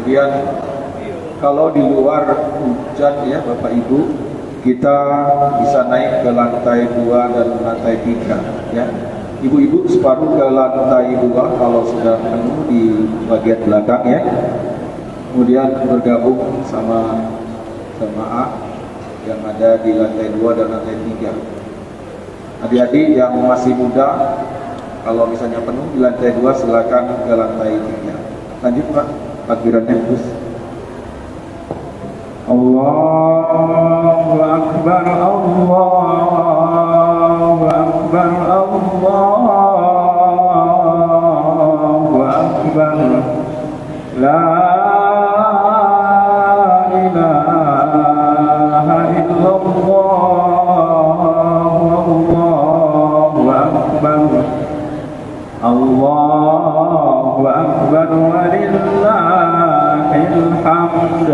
Kemudian kalau di luar hujan ya Bapak Ibu, kita bisa naik ke lantai 2 dan lantai 3 ya. Ibu-ibu separuh ke lantai 2 kalau sudah penuh di bagian belakang ya. Kemudian bergabung sama jemaah yang ada di lantai 2 dan lantai 3. Adik-adik yang masih muda, kalau misalnya penuh di lantai 2 silakan ke lantai 3. Lanjut Pak, takbirannya terus. Allahu Akbar, Allahu Akbar, Allahu Akbar. La ilaha illallah, Allahu Akbar. Allahu Akbar walillahil hamd.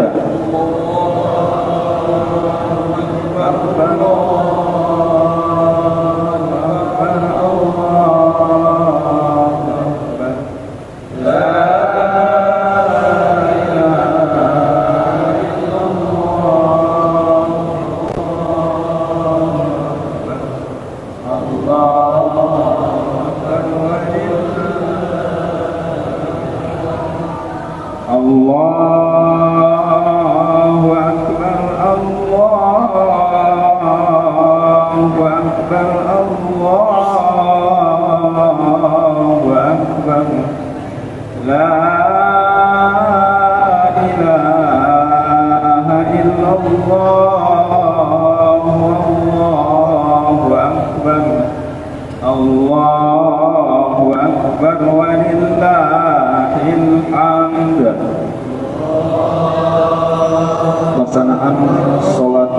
Allahu Akbar walillahil hamd. Pelaksanaan sholat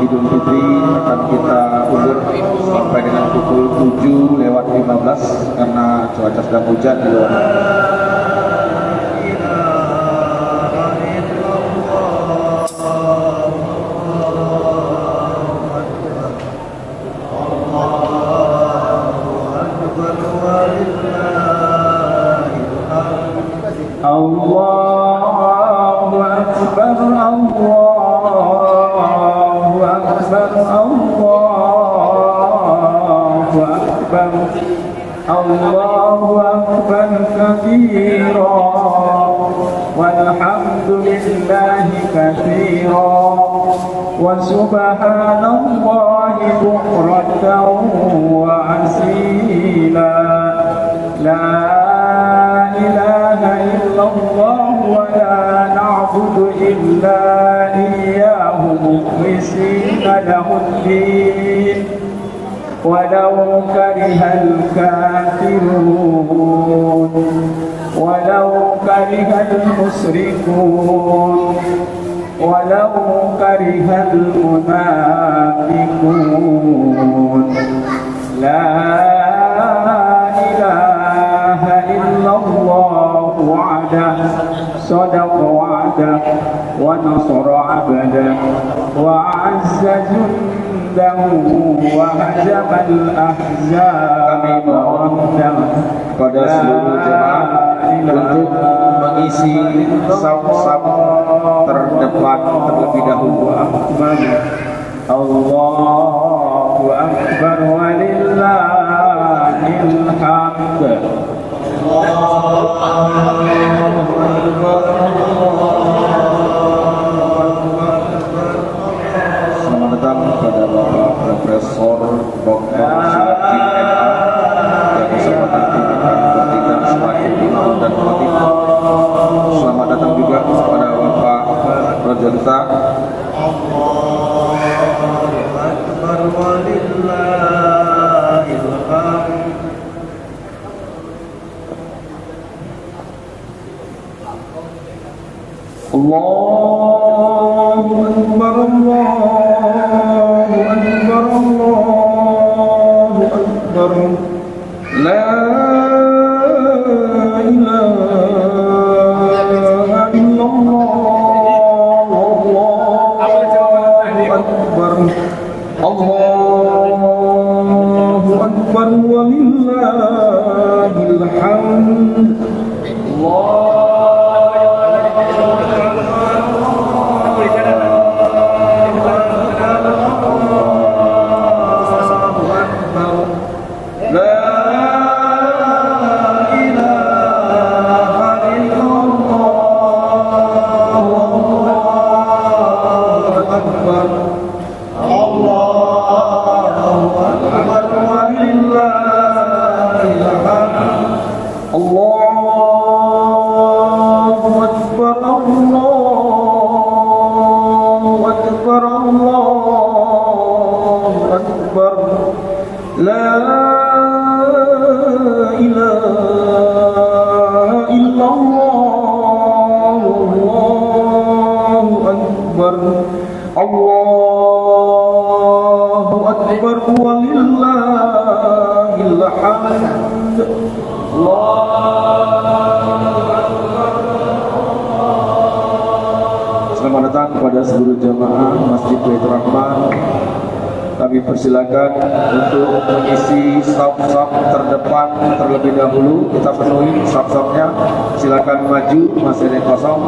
Idul Fitri akan kita ulur sampai dengan pukul 7:15 karena cuaca sedang hujan di luar. Allahu Akbar, Allahu Akbar, Allahu Akbar, Allahu Akbar kabira, walhamdulillahi katsira, wa subhanallahi bukratan wa asila. La ilaha illallah wa la na'budu illa iyyahu mukhlishina lahuddin walau karihal kafirun walau karihal musyrikun walau karihal munafiqun. La illallah wa'adah sadaqa wa'adah wa nasara 'abdah wa 'azza jundahu wa hajamal ahzab pada seluruh jemaah untuk mengisi saf-saf terdepan terlebih dahulu. Allahu Akbar walillahil hamd. Selamat datang kepada Bapak Profesor Dr. Silatin MA yang kesempatan kita akan bertindak sebagai imam dan khatib. Selamat datang juga kepada Bapak Rojenta. Allahu Akbar, Allahu Akbar, Allahu Akbar. La ilaha illallah, Allahu Akbar, Allahu Akbar walillahil hamd. Allahu Allahu Akbar walillahil hamd. Selamat datang kepada seluruh jamaah Masjid Baitur Rahman. Kami persilakan untuk mengisi saf-saf terdepan terlebih dahulu. Kita penuhi saf-safnya. Silakan maju, masih ada yang kosong.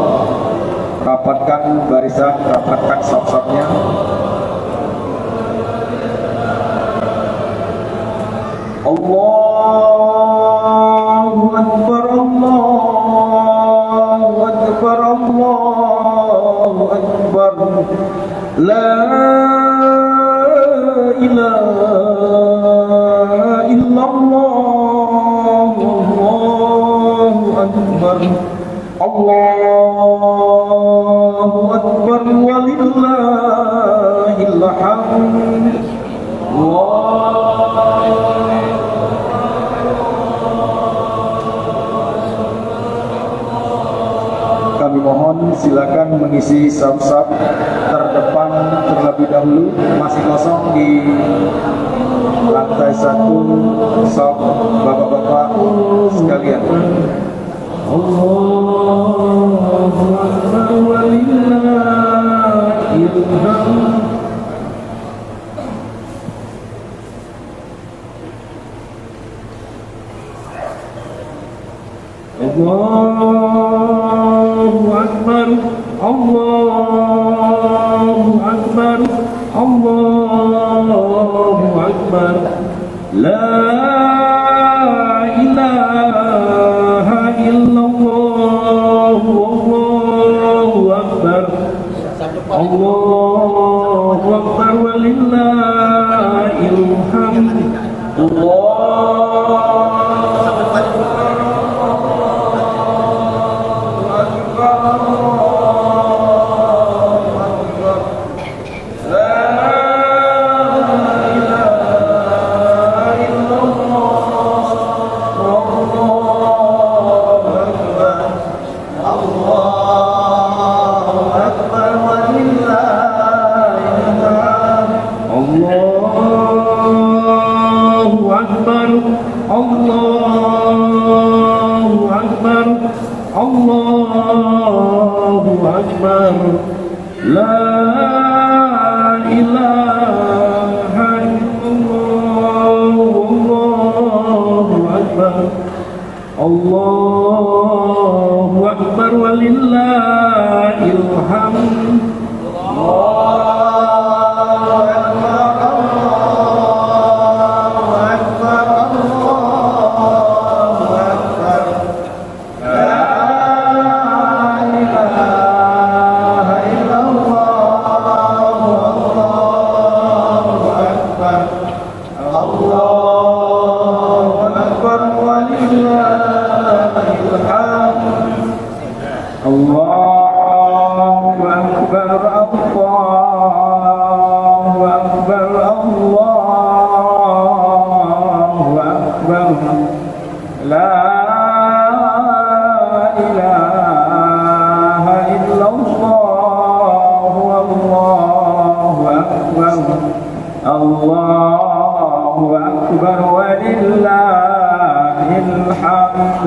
Rapatkan barisan, rapatkan saf-safnya. Allahu Akbar, Allahu Akbar, Allahu Akbar. La ilaha illallah, Allahu Akbar, Allahu Akbar walillahil hamd. Kami mohon silakan mengisi saf-saf terdepan terlebih dahulu, masih kosong di lantai 1 saf bapak-bapak sekalian. Allahu Akbar walillahil hamd. Allahu Akbar, Allahu Akbar, Allahu Akbar. La ilaha illallah, Allahu Akbar, Allahu Akbar walillahil hamd. Allahu Akbar, la ilaha illallah, Allahu Akbar, Allahu Akbar walillahil hamd. Allahu Akbar walillahil hamd.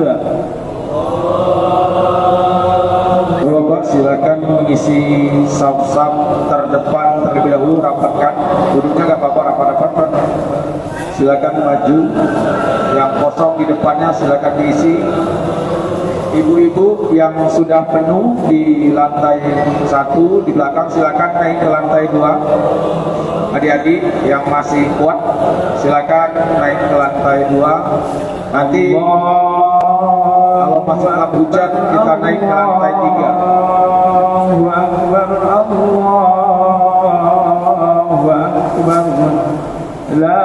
Bapak silakan mengisi saf-saf terdepan terlebih dahulu, rapatkan duduknya, nggak apa-apa, rapat-rapat. Silakan maju, yang kosong di depannya silakan diisi. Ibu-ibu yang sudah penuh di lantai 1 di belakang silakan naik ke lantai 2. Adik-adik yang masih kuat silakan naik ke lantai 2. Nanti kalau masuk malam hujan kita naik ke lantai 3. Allahu Akbar, Allahu Akbar, la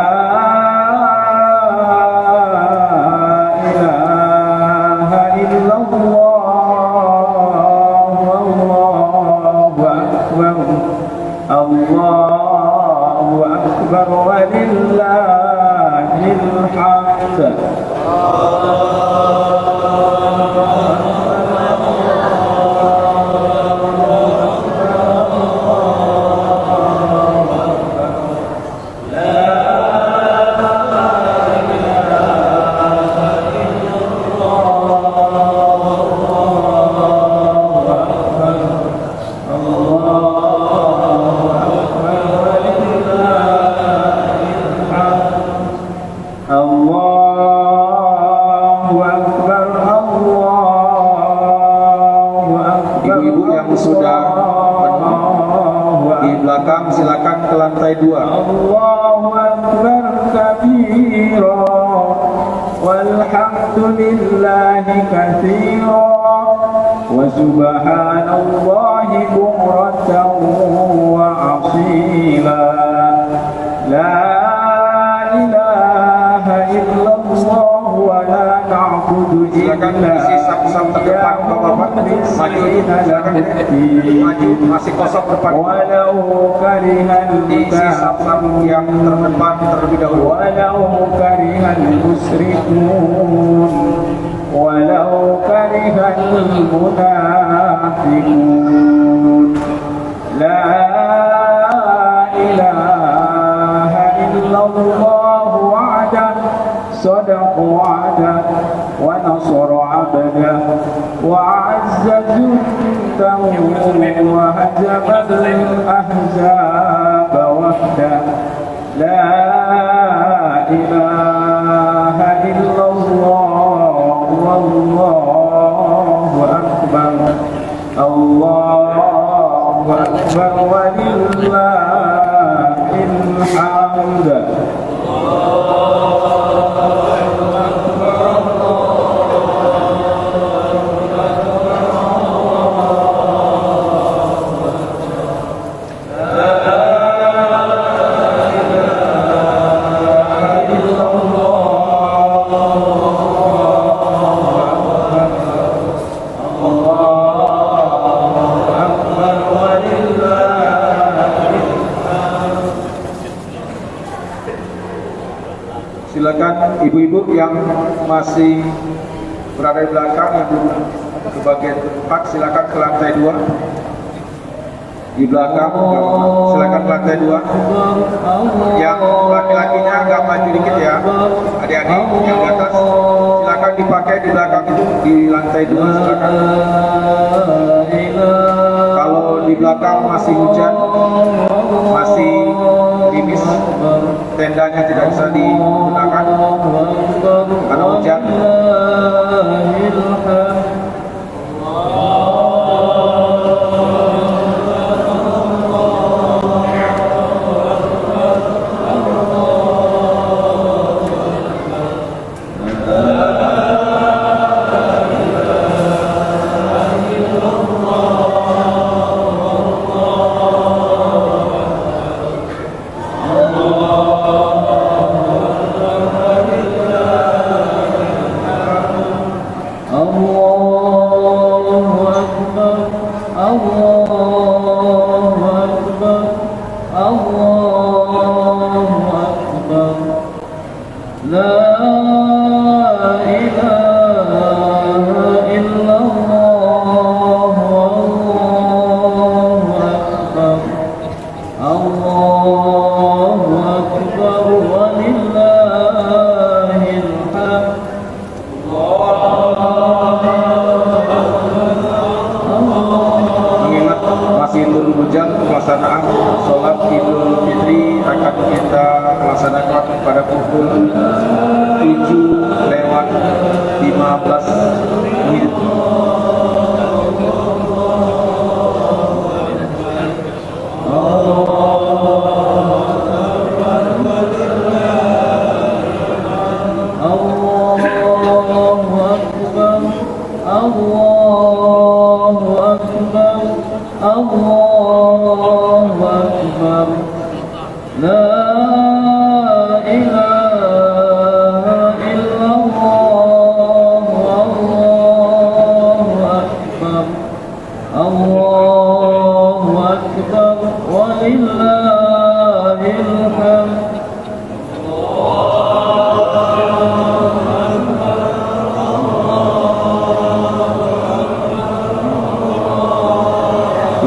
Allahu Akbar walillahil hamd. yang sudah penuh di belakang silakan ke lantai 2. Allahu akbar kabira walhamdulillahi katsira wa subhanallahi bukratan wa asila. La ilaha illallah wa la na'budu Silakan isi sap-sap terdepan Bapak-bapak. Maju, silakan maju, masih kosong depan. walau karihal Isi sap-sap yang terdepan terlebih dahulu. walau karihal musyrikun walau karihal munafiqun. La ilaha illallah wa'dah sadaqa wa'dah wa nasara 'abdah wa 'azza jundahu wa hajama al-ahzaba wahdah. La ilaha illallah wallahu akbar. Allahu akbar walillahil hamd. Silakan ibu-ibu yang masih berada di belakang yang belum ke bagian tempat silakan ke lantai 2. Di belakang silakan ke lantai 2. Yang laki-lakinya agak maju dikit ya, adik-adik yang di atas silakan dipakai di belakang itu di lantai 2 silakan. Kalau di belakang masih hujan, masih gerimis, tendanya tidak bisa digunakan karena hujan. Pelaksanaan sholat Idul Fitri akan kita laksanakan pada pukul 7:15.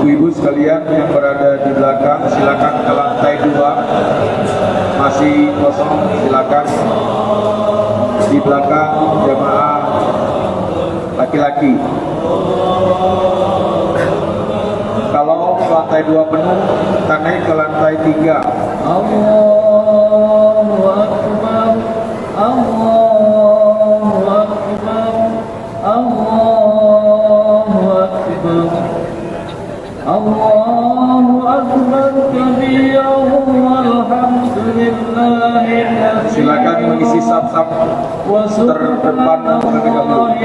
Ibu-ibu sekalian yang berada di belakang silakan ke lantai 2, masih kosong silakan. Di belakang jemaah laki-laki. Kalau lantai 2 penuh, kita naik ke lantai 3. Allahu Akbar, Allahu Akbar, Allahu Akbar. الله أكبر كبيرا والحمد لله كثيرا. Silakan mengisi saf-saf terdepan terlebih dahulu.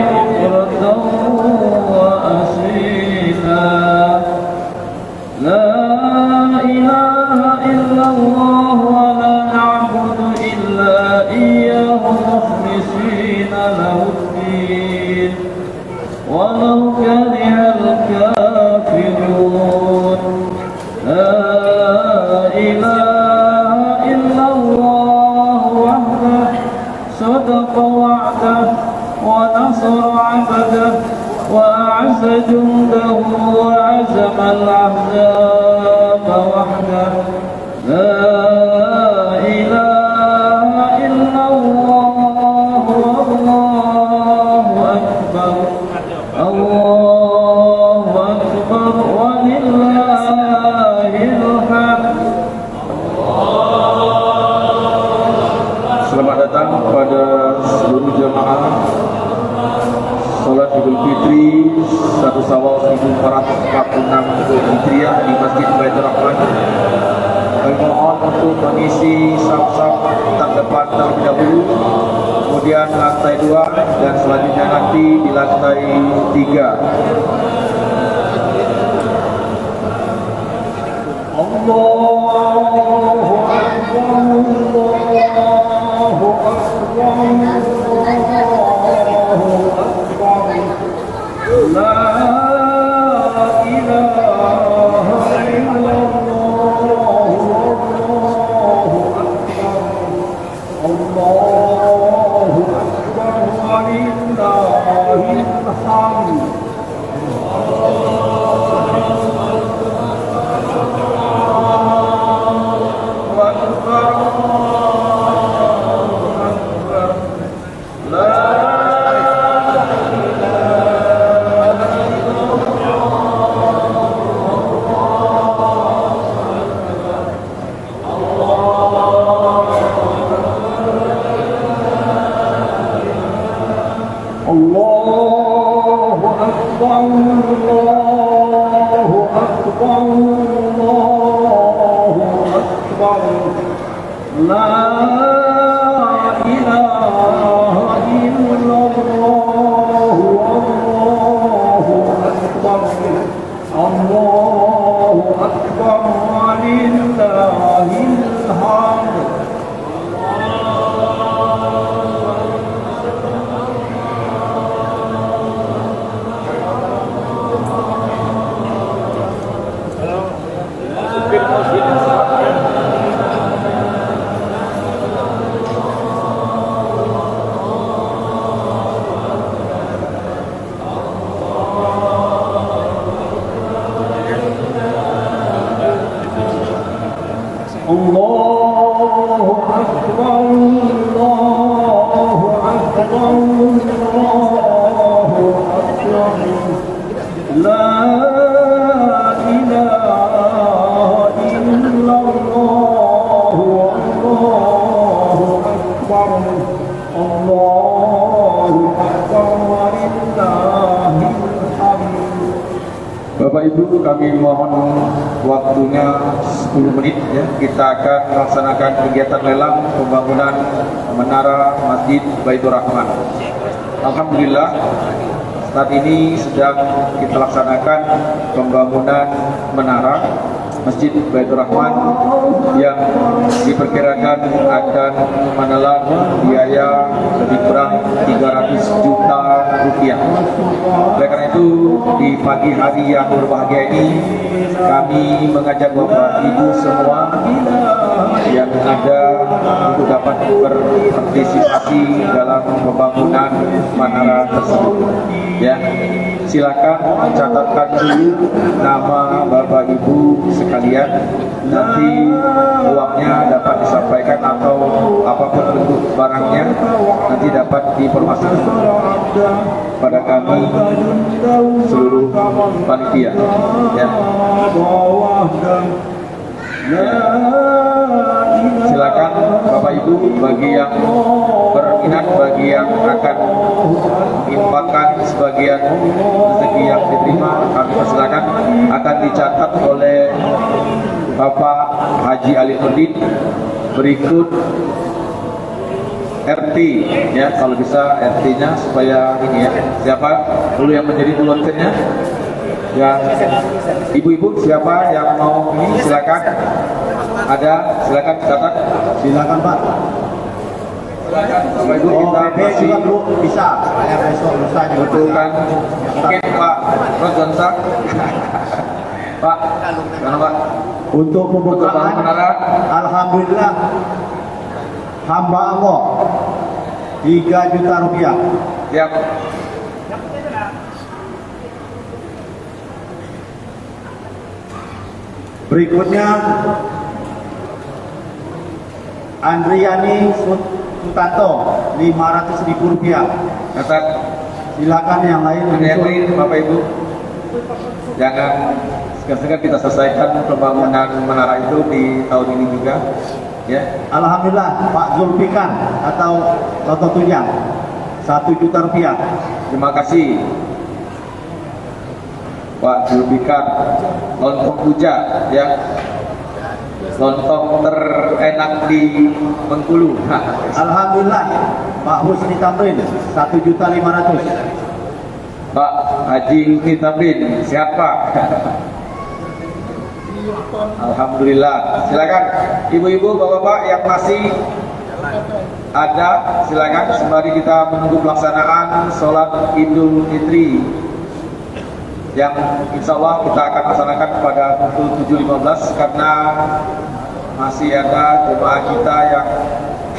لا إله إلا الله ولا نعبد إلا إياه مخلصين له الدين ولو كره الكافرون. لا إله إلا الله وحده صدق وعده ونصر عبده وأعز جنده وعزم الأحزاب وحده. لا إله إلا الله والله أكبر الله أكبر ولله الحمد. Selamat datang kepada seluruh jemaah Salat Idul Fitri 1 Syawal 1446 Hijriah di Masjid Baitur Rahman. Kami mohon untuk mengisi saf-saf terdepan terlebih dahulu, kemudian lantai 2 dan selanjutnya nanti di lantai 3. Allahu Akbar, Allahu Akbar, Allahu Akbar. La ilaha illallah, Allahu Akbar, Allahu Akbar, walillahil hamd. Allahu Akbar, Allahu Akbar, Allahu Akbar. La ilaha illallah, Allahu Akbar, Allahu Akbar, walillahil hamd. Allahu Akbar, Allahu Akbar, Allahu Akbar. La ilaha illallah, Allahu Akbar, Allahu Akbar, walillahil hamd. Bapak Ibu, kami mohon waktunya 10 menit ya. Kita akan melaksanakan kegiatan lelang pembangunan menara Masjid Baitur Rahman. Alhamdulillah, saat ini sedang kita laksanakan pembangunan menara Masjid Baitur Rahman yang diperkirakan akan menelan biaya lebih kurang 300 juta rupiah. Oleh karena itu, di pagi hari yang berbahagia ini, kami mengajak Bapak Ibu semua yang ada untuk dapat berpartisipasi dalam pembangunan menara tersebut. Ya, silakan catatkan dulu nama Bapak Ibu sekalian. Nanti uangnya dapat disampaikan atau apapun bentuk barangnya nanti dapat diinformasikan pada kami seluruh panitia. Ya. Silakan Bapak Ibu, bagi yang berminat, bagi yang akan menginfakkan sebagian rezeki yang diterima, kami persilakan akan dicatat oleh Bapak Haji Ali Nurdin. Berikut RT ya, kalau bisa RT-nya supaya ini ya. Siapa dulu yang menjadi volunteernya? Yang ibu-ibu siapa yang mau ini silakan. Ada, silakan catat. Silakan Pak. Silakan Bapak Ibu kita PP juga bro, bisa. Saya besok lusa juga betulkan. Mungkin Pak Rojonsa. Pak, mana Pak? Untuk pembukaan menara. alhamdulillah hamba Allah 3 juta rupiah. Siap. Berikutnya Andriani Sutanto 500.000 rupiah. Catat. Silakan yang lain Ada yang menyusul. lain Bapak Ibu. Jangan segan-segan kita selesaikan pembangunan menara itu di tahun ini juga. Ya. Alhamdulillah Pak Zulfikan atau Toto Tujang 1 juta rupiah. Terima kasih Pak Zulfikar. Lontong puja ya, lontong terenak di Bengkulu. Alhamdulillah Pak Husni Tamrin 1.500.000. Pak Haji Kitabin, sehat Pak? Alhamdulillah. Silakan ibu-ibu, bapak-bapak yang masih ada, silakan sembari kita menunggu pelaksanaan sholat Idul Fitri yang insya Allah kita akan laksanakan pada pukul 7.15 karena masih ada jemaah kita yang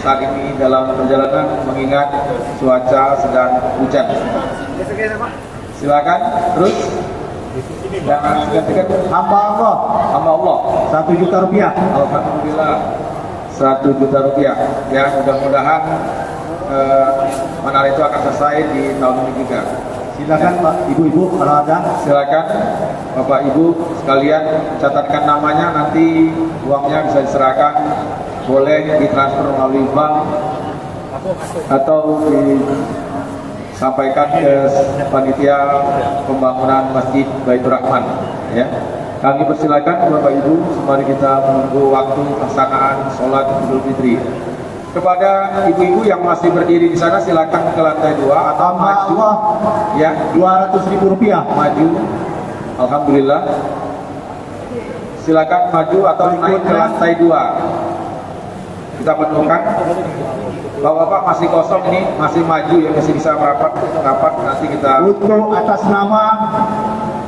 saat ini dalam perjalanan mengingat cuaca sedang hujan. Silakan terus. Jangan segan-segan. Hamba Allah Hamba Allah 1 juta rupiah. Alhamdulillah 1 juta rupiah. Ya, mudah-mudahan menara itu akan selesai di tahun ini juga. Silakan Pak, ibu-ibu kalau ada. Silakan Bapak Ibu sekalian catatkan namanya, nanti uangnya bisa diserahkan, boleh ditransfer melalui bank atau disampaikan ke panitia pembangunan Masjid Baitur Rahman ya. Kami persilakan Bapak Ibu, mari kita menunggu waktu pelaksanaan sholat Idul Fitri. Kepada ibu-ibu yang masih berdiri di sana, silakan ke lantai 2 atau Hamba maju Allah ya, 200.000 rupiah. maju. Alhamdulillah. Silakan maju atau naik ke lantai 2. Kita menemukan bapak-bapak masih kosong ini, masih maju ya, masih bisa merapat nanti kita. Untuk atas nama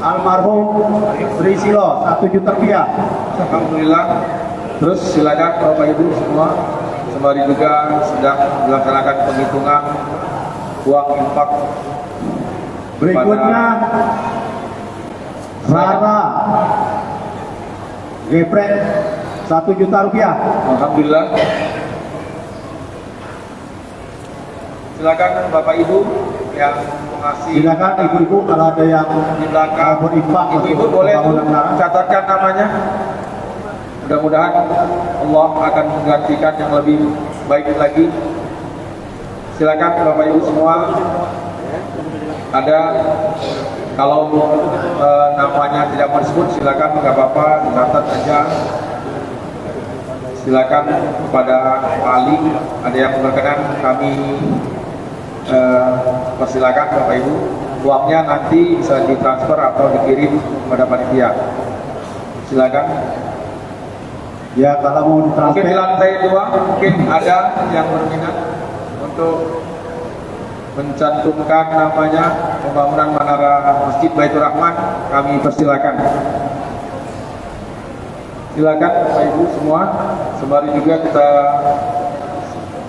almarhum Sri Silo 1 juta rupiah. Alhamdulillah. Terus silakan Bapak Ibu semua, sembari juga sedang dilaksanakan penghitungan uang infak. Berikutnya Rara Geprek 1 juta rupiah. Alhamdulillah. Silakan Bapak Ibu yang mengasih. Silakan ibu-ibu kalau ada yang Di belakang mau berinfak ibu-ibu untuk boleh pembangunan menara. catatkan namanya. Mudah-mudahan Allah akan menggantikan yang lebih baik lagi. Silakan Bapak Ibu semua. Ada, kalau namanya tidak mau disebut silakan, nggak apa-apa, dicatat aja. Silakan kepada Pak Ali, ada yang berkenan kami persilakan Bapak Ibu. Uangnya nanti bisa ditransfer atau dikirim kepada panitia. Silakan. Ya kalau mau Mungkin di ditransfer lantai 2 mungkin ada yang berminat untuk mencantumkan namanya pembangunan menara Masjid Baitur Rahman, kami persilakan. Silakan Bapak Ibu semua, sembari juga kita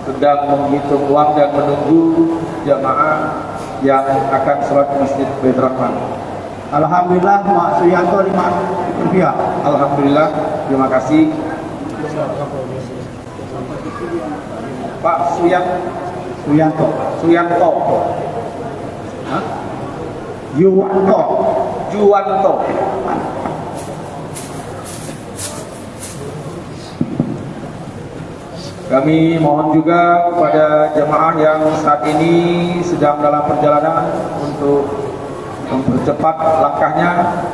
sedang menghitung uang dan menunggu jamaah yang akan sholat di Masjid Baitur Rahman. Alhamdulillah Mak Suyanto 5 rupiah. Alhamdulillah, terima kasih. Pak Suyanto Suyanto, Hah? Yuwanto Juwanto. Kami mohon juga kepada jemaah yang saat ini sedang dalam perjalanan untuk mempercepat langkahnya,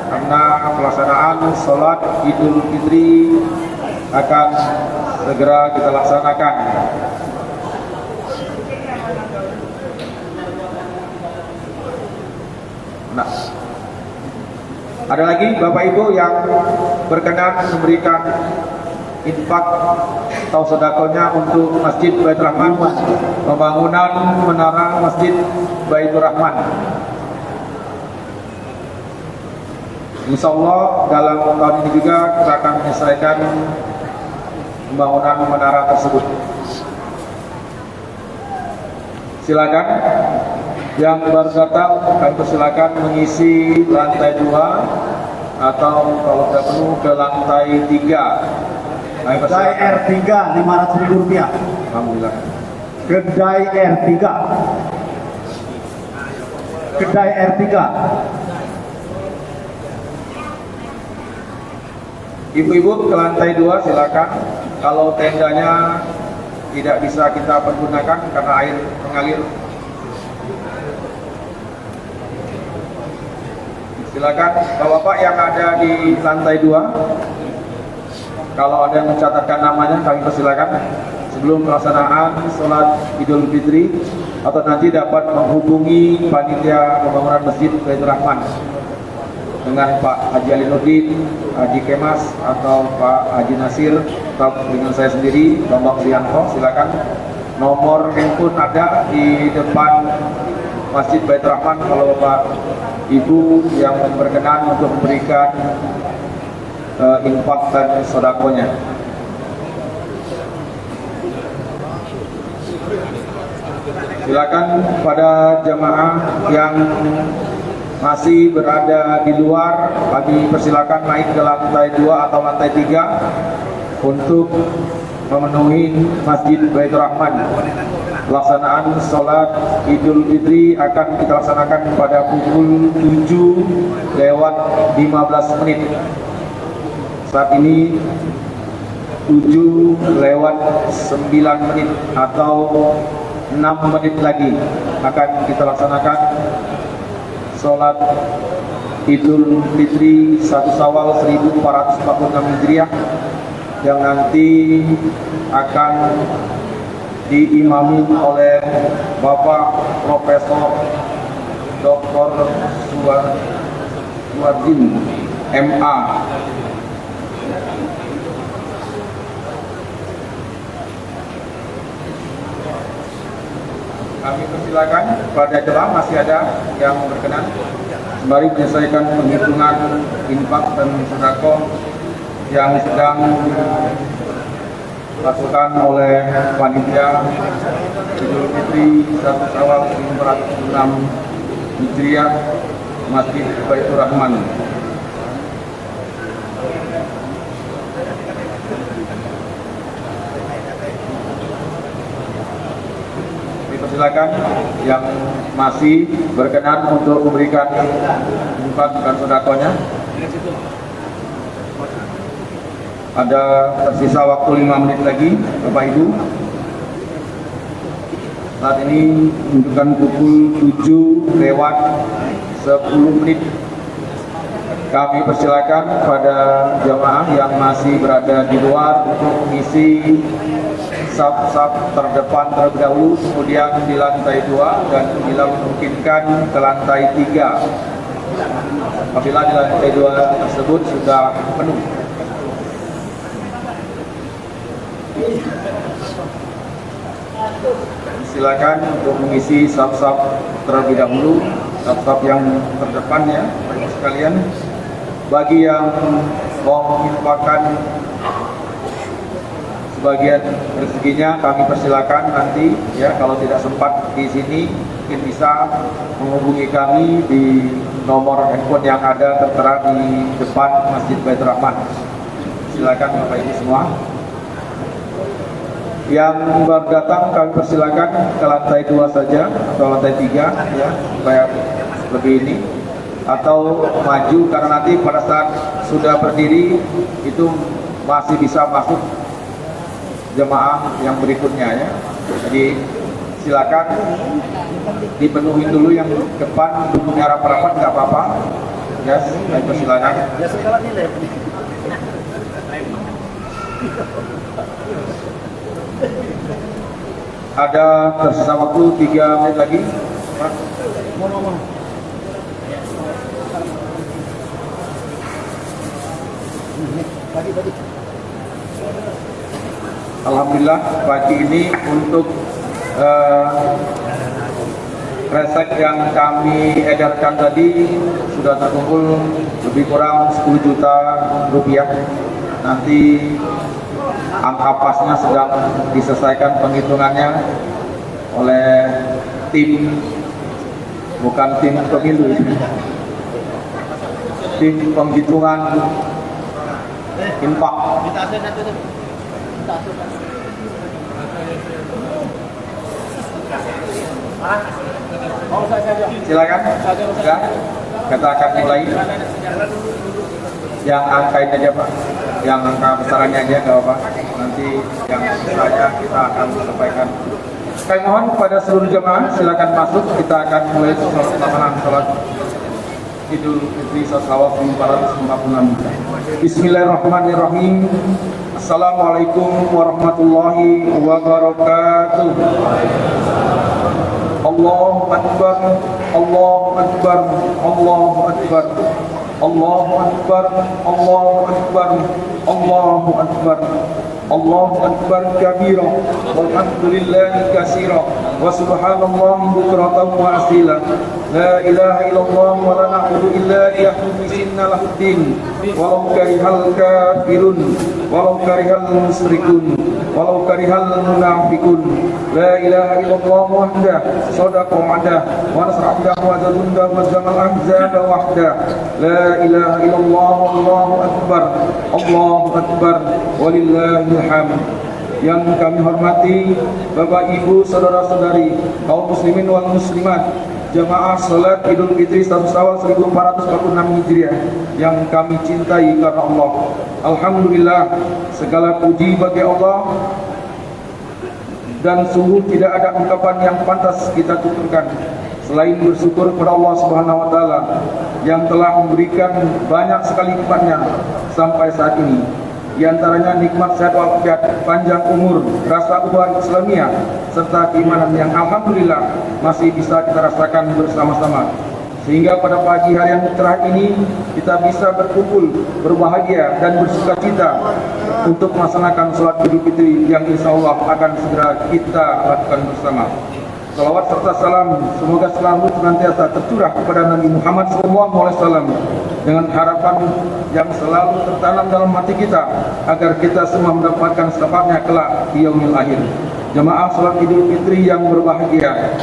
kami karena pelaksanaan sholat Idul Fitri akan segera kita laksanakan. Nah, ada lagi Bapak Ibu yang berkenan memberikan infak atau sedekahnya untuk Masjid Baitur Rahman, pembangunan menara Masjid Baitur Rahman. Insya Allah dalam tahun ini juga kita akan menyelesaikan pembangunan menara tersebut. Silakan yang baru datang, kami persilakan mengisi lantai 2 atau kalau tidak penuh ke lantai 3. Kedai R3 Rp500.000. Alhamdulillah. Kedai R3. Kedai R3. Ibu-ibu ke lantai 2 silakan. Kalau tendanya tidak bisa kita pergunakan karena air mengalir, silakan Bapak-bapak yang ada di lantai 2, kalau ada yang mencatatkan namanya kami persilakan sebelum pelaksanaan sholat Idul Fitri, atau nanti dapat menghubungi panitia pembangunan Masjid Baitur Rahman dengan Pak Haji Alinuddin, Haji Kemas, atau Pak Haji Nasir, atau dengan saya sendiri, Bambang Prianto. Silakan, nomor handphone ada di depan Masjid Baitur Rahman kalau Bapak Ibu yang berkenan untuk memberikan infak dan sedekahnya. Silakan pada jamaah yang masih berada di luar, kami persilakan naik ke lantai 2 atau lantai 3 untuk memenuhi Masjid Baitur Rahman. Pelaksanaan sholat Idul Fitri akan kita laksanakan pada pukul 7:15. Saat ini 7:09 atau 6 menit lagi akan kita laksanakan sholat Idul Fitri 1 Syawal 1446 Hijriah yang nanti akan diimami oleh Bapak Profesor Dr. Suwardin MA. Kami persilakan pada jemaah masih ada yang berkenan sembari menyelesaikan penghitungan infak dan sedekah yang sedang dilakukan oleh panitia Idul Fitri 1 Syawal 1446 Hijriah Masjid Baitur Rahman. Silakan yang masih berkenan untuk memberikan infak dan sedekahnya. Ada tersisa waktu 5 menit lagi, Bapak Ibu. Saat ini menunjukkan pukul 7:10. Kami persilakan pada jamaah yang masih berada di luar untuk mengisi saf-saf terdepan terlebih dahulu, kemudian di lantai 2 dan bila memungkinkan ke lantai 3 apabila di lantai 2 tersebut sudah penuh. Silakan untuk mengisi saf-saf terlebih dahulu, saf-saf yang terdepan ya, Bapak sekalian. Bagi yang mau menginfakkan sebagian rezekinya kami persilakan nanti ya, kalau tidak sempat di sini mungkin bisa menghubungi kami di nomor handphone yang ada tertera di depan Masjid Baitur Rahman. Silakan Bapak Ibu semua. Yang baru datang kami persilakan ke lantai 2 saja atau lantai 3 ya, supaya lebih ini, atau maju karena nanti pada saat sudah berdiri itu masih bisa masuk jemaah yang berikutnya ya. Jadi silakan dipenuhi dulu yang depan, duduknya rapat-rapat nggak apa-apa. Ya, saya persilakan. Ya segala nilai. Ada tersisa waktu 3 menit lagi, Pak. Alhamdulillah pagi ini untuk resek yang kami edarkan tadi sudah terkumpul lebih kurang 10 juta rupiah. Nanti angka pasnya sedang diselesaikan penghitungannya oleh tim, bukan tim pemilu, tim penghitungan infak. Silakan, sudah. Kita akan mulai. Yang angka ini aja Pak, yang angka besarannya aja nggak apa-apa. Nanti yang sisanya kita akan sampaikan. Kami mohon kepada seluruh jemaah silakan masuk. Kita akan mulai pelaksanaan sholat Idul Fitri 1446. Bismillahirrahmanirrahim. Assalamualaikum warahmatullahi wabarakatuh. Allahu Akbar, Allahu Akbar, Allahu Akbar, Allahu Akbar, Allahu Akbar, Allahu Akbar, Allahu Akbar kabira, walhamdulillahi katsira, wa subhanallahi bukratan wa asila. La ilaha illallah wa la na'budu illa iyyahu mukhlisina lahuddin, walau karihal kafirun, walau karihal musyrikun, walau karihal munafiqun. La ilaha illallah wahdah, sadaqa wa'dah, wa nasra 'abdahu wa jalla wa jamal ahzaba wahdah. La ilaha illallah wallahu akbar, Allahu akbar, walillahil hamd. Yang kami hormati Bapak Ibu, saudara-saudari, kaum muslimin wal muslimat, jamaah salat Idul Fitri 1 Syawal 1446 Hijriah yang kami cintai karena Allah. Alhamdulillah, segala puji bagi Allah dan sungguh tidak ada ungkapan yang pantas kita tuturkan selain bersyukur kepada Allah Subhanahu wa taala yang telah memberikan banyak sekali nikmatnya sampai saat ini. Di antaranya nikmat sehat walafiat, panjang umur, rasa ukhuwah Islamiyah, serta keimanan yang alhamdulillah masih bisa kita rasakan bersama-sama. Sehingga pada pagi hari yang cerah ini kita bisa berkumpul, berbahagia dan bersukacita untuk melaksanakan sholat Idul Fitri yang insya Allah akan segera kita lakukan bersama. Salawat serta salam semoga selalu senantiasa tercurah kepada Nabi Muhammad SAW dengan harapan yang selalu tertanam dalam hati kita agar kita semua mendapatkan syafaatnya kelak di yaumil akhir. Jemaah salat Idul Fitri yang berbahagia,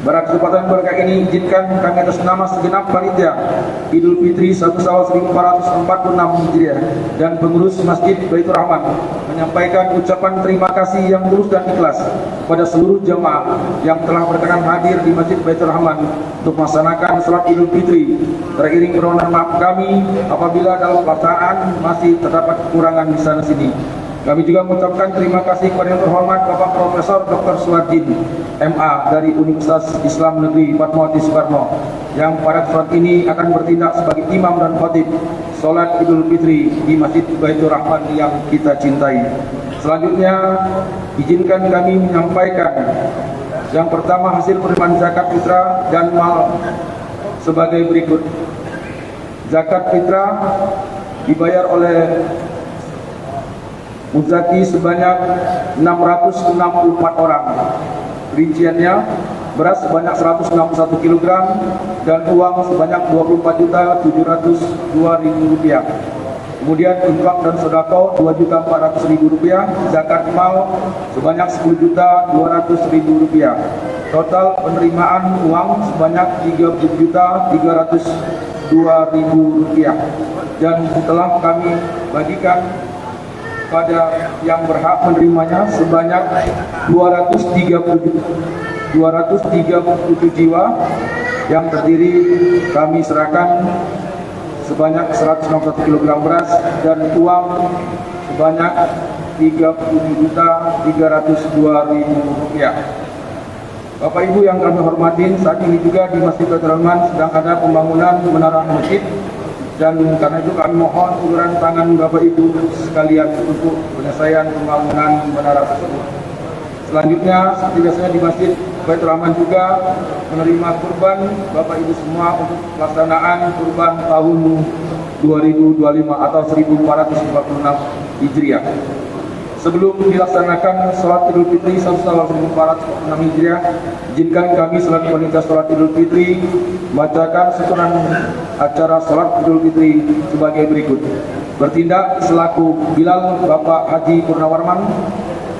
pada kesempatan berkah ini izinkan kami atas nama segenap panitia Idul Fitri 1 Syawal 1446 Hijriah dan pengurus Masjid Baitur Rahman menyampaikan ucapan terima kasih yang tulus dan ikhlas pada seluruh jamaah yang telah berkenan hadir di Masjid Baitur Rahman untuk melaksanakan salat Idul Fitri. Teriring permohonan maaf kami apabila dalam pelaksanaan masih terdapat kekurangan di sana sini. Kami juga mengucapkan terima kasih kepada yang terhormat Bapak Profesor Dr. Suwardin, MA dari Universitas Islam Negeri Fatmawati Soekarno yang pada saat ini akan bertindak sebagai imam dan khatib salat Idul Fitri di Masjid Baitur Rahman yang kita cintai. Selanjutnya izinkan kami menyampaikan yang pertama hasil penerimaan zakat fitrah dan mal sebagai berikut. Zakat fitrah dibayar oleh muzaki sebanyak 664 orang. Rinciannya beras sebanyak 161 kg dan uang sebanyak 24.702.000 rupiah. Kemudian infak dan sedekah 2.400.000 rupiah, zakat mal sebanyak 10.200.000 rupiah. Total penerimaan uang sebanyak 30.302.000 rupiah. Dan setelah kami bagikan pada yang berhak menerimanya sebanyak 237 jiwa yang terdiri kami serahkan sebanyak 161 kg beras dan uang sebanyak 37.302.000 rupiah. Bapak Ibu yang kami hormati, saat ini juga di Masjid Baitur Rahman sedang ada pembangunan menara masjid, dan karena itu kami mohon uluran tangan Bapak Ibu sekalian untuk penyelesaian pembangunan menara tersebut. Selanjutnya, seperti biasanya di Masjid Baitur Rahman juga menerima kurban Bapak Ibu semua untuk pelaksanaan kurban tahun 2025 atau 1446 Hijriah. Sebelum dilaksanakan sholat Idul Fitri 1446 Hijriah, izinkan kami selaku panitia sholat Idul Fitri membacakan susunan acara sholat Idul Fitri sebagai berikut. Bertindak selaku Bilal Bapak Haji Purnawarman,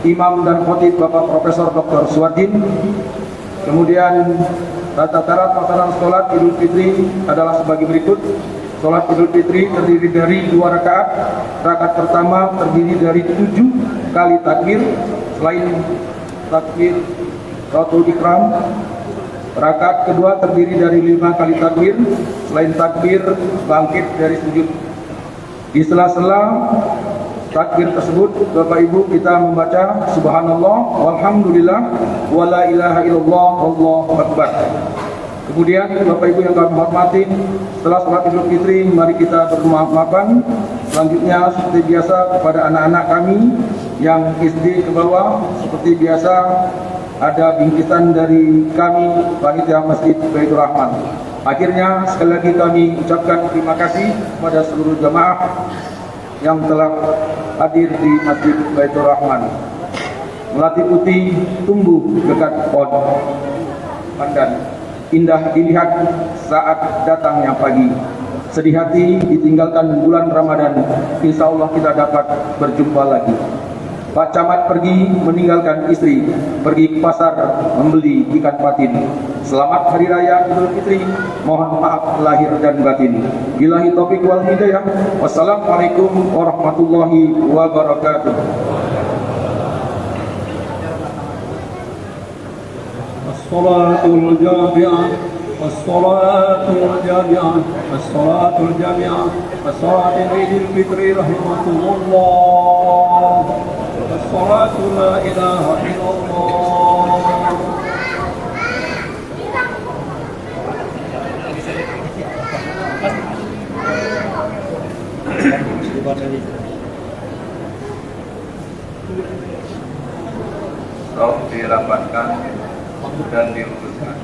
Imam dan Khotib Bapak Profesor Dr. Suwardin. Kemudian tata cara pelaksanaan sholat Idul Fitri adalah sebagai berikut. Sholat Idul Fitri terdiri dari 2 rakaat. Rakaat pertama terdiri dari 7 kali takbir. Selain takbir Rakatul Ikram, rakaat kedua terdiri dari 5 kali takbir. Selain takbir bangkit dari sujud. Di sela-sela takbir tersebut, Bapak Ibu, kita membaca Subhanallah, walhamdulillah, wala ilaha illallah, Allahu Akbar. Kemudian Bapak Ibu yang kami hormati, setelah sholat Idul Fitri, mari kita bermaaf-maafan. Selanjutnya seperti biasa kepada anak-anak kami yang SD ke bawah, seperti biasa ada bingkisan dari kami panitia Masjid Baitur Rahman. Akhirnya sekali lagi kami ucapkan terima kasih kepada seluruh jamaah yang telah hadir di Masjid Baitur Rahman. Melati putih tumbuh dekat pohon pandan, indah dilihat saat datangnya pagi. Sedih hati ditinggalkan bulan Ramadan, insya Allah kita dapat berjumpa lagi. Pak Camat pergi meninggalkan istri, pergi ke pasar membeli ikan patin. Selamat Hari Raya Idul Fitri, mohon maaf lahir dan batin. Billahi taufiq wal hidayah. Wassalamualaikum warahmatullahi wabarakatuh. As-salatul jami'ah, as-salatul jami'ah, as-salatul jami'ah, as-salatul Idul Fitri rahimahumullah. As-salatu la ilaha illallah. Roh dirapatkan dan diluruskan.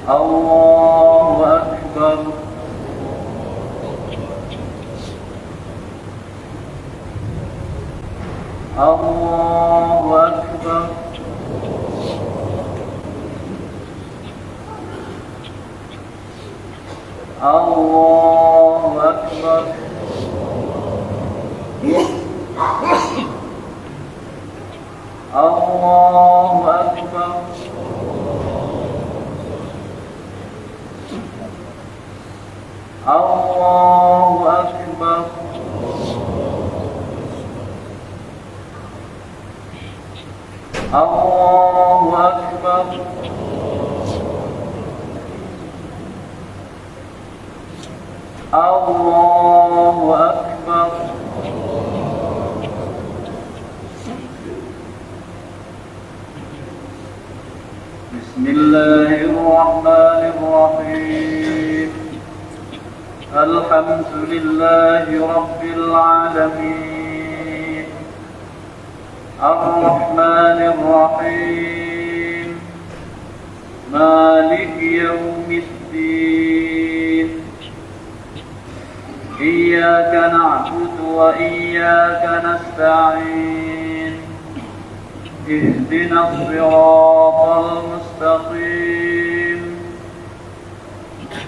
Allahu Akbar. Allahu Akbar. Allahu Akbar. Allahu Akbar. Allahu Akbar. Allahu Akbar. Allahu Akbar. Bismillahirrahmanirrahim. Alhamdulillahi Rabbil Alamin, Ar-Rahmanir Rahim, Maliki Yawmiddin. Iyyaka na'budu wa iyyaka nasta'in. Ihdinas siratal mustaqim,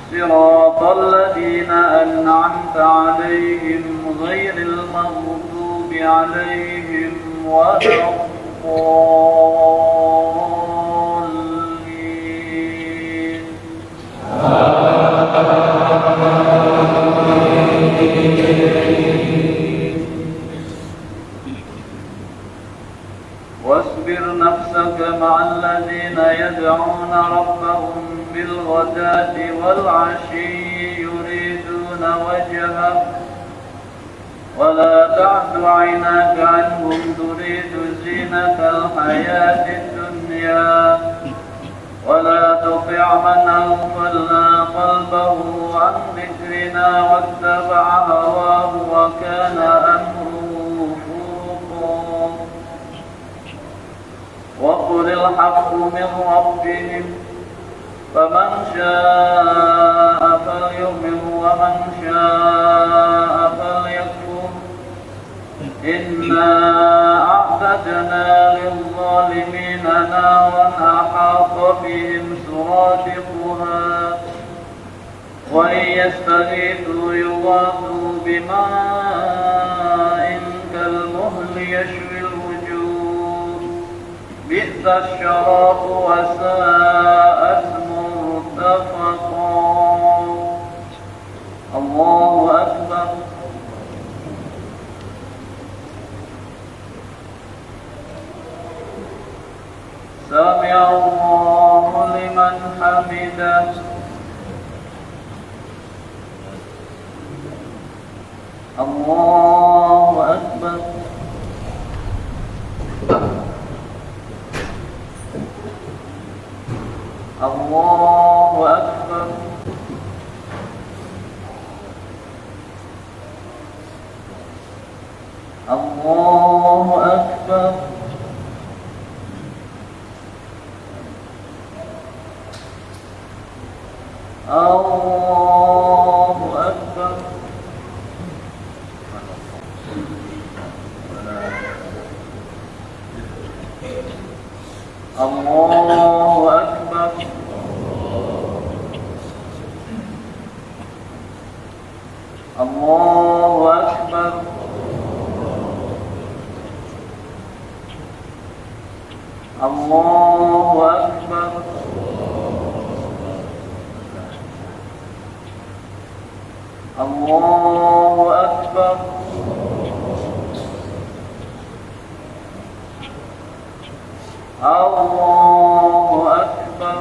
صراط الذين أنعمت عليهم غير المغضوب عليهم ولا الضالين. واصبر نفسك مع الذين يدعون ربهم بالغداة والعشي يريدون وجهه ولا تعد عيناك عنهم تريد زينة الحياة الدنيا ولا تطع من أغفلنا قلبه عن ذكرنا واتبع هواه وكان أمره فرطا وقل الحق من ربهم فمن شاء فليؤمن ومن شاء فليكفر إنا أعتدنا للظالمين نارا أحاط بهم سرادقها وإن يستغيثوا يغاثوا بماء كالمهل يشوي الوجوه بئس الشراب وساءت مرتفقا. الله أكبر. سمع الله لمن حمده. الله أكبر. الله أكبر. الله أكبر. الله أكبر. الله أكبر. الله أكبر. الله أكبر. الله أكبر. الله أكبر.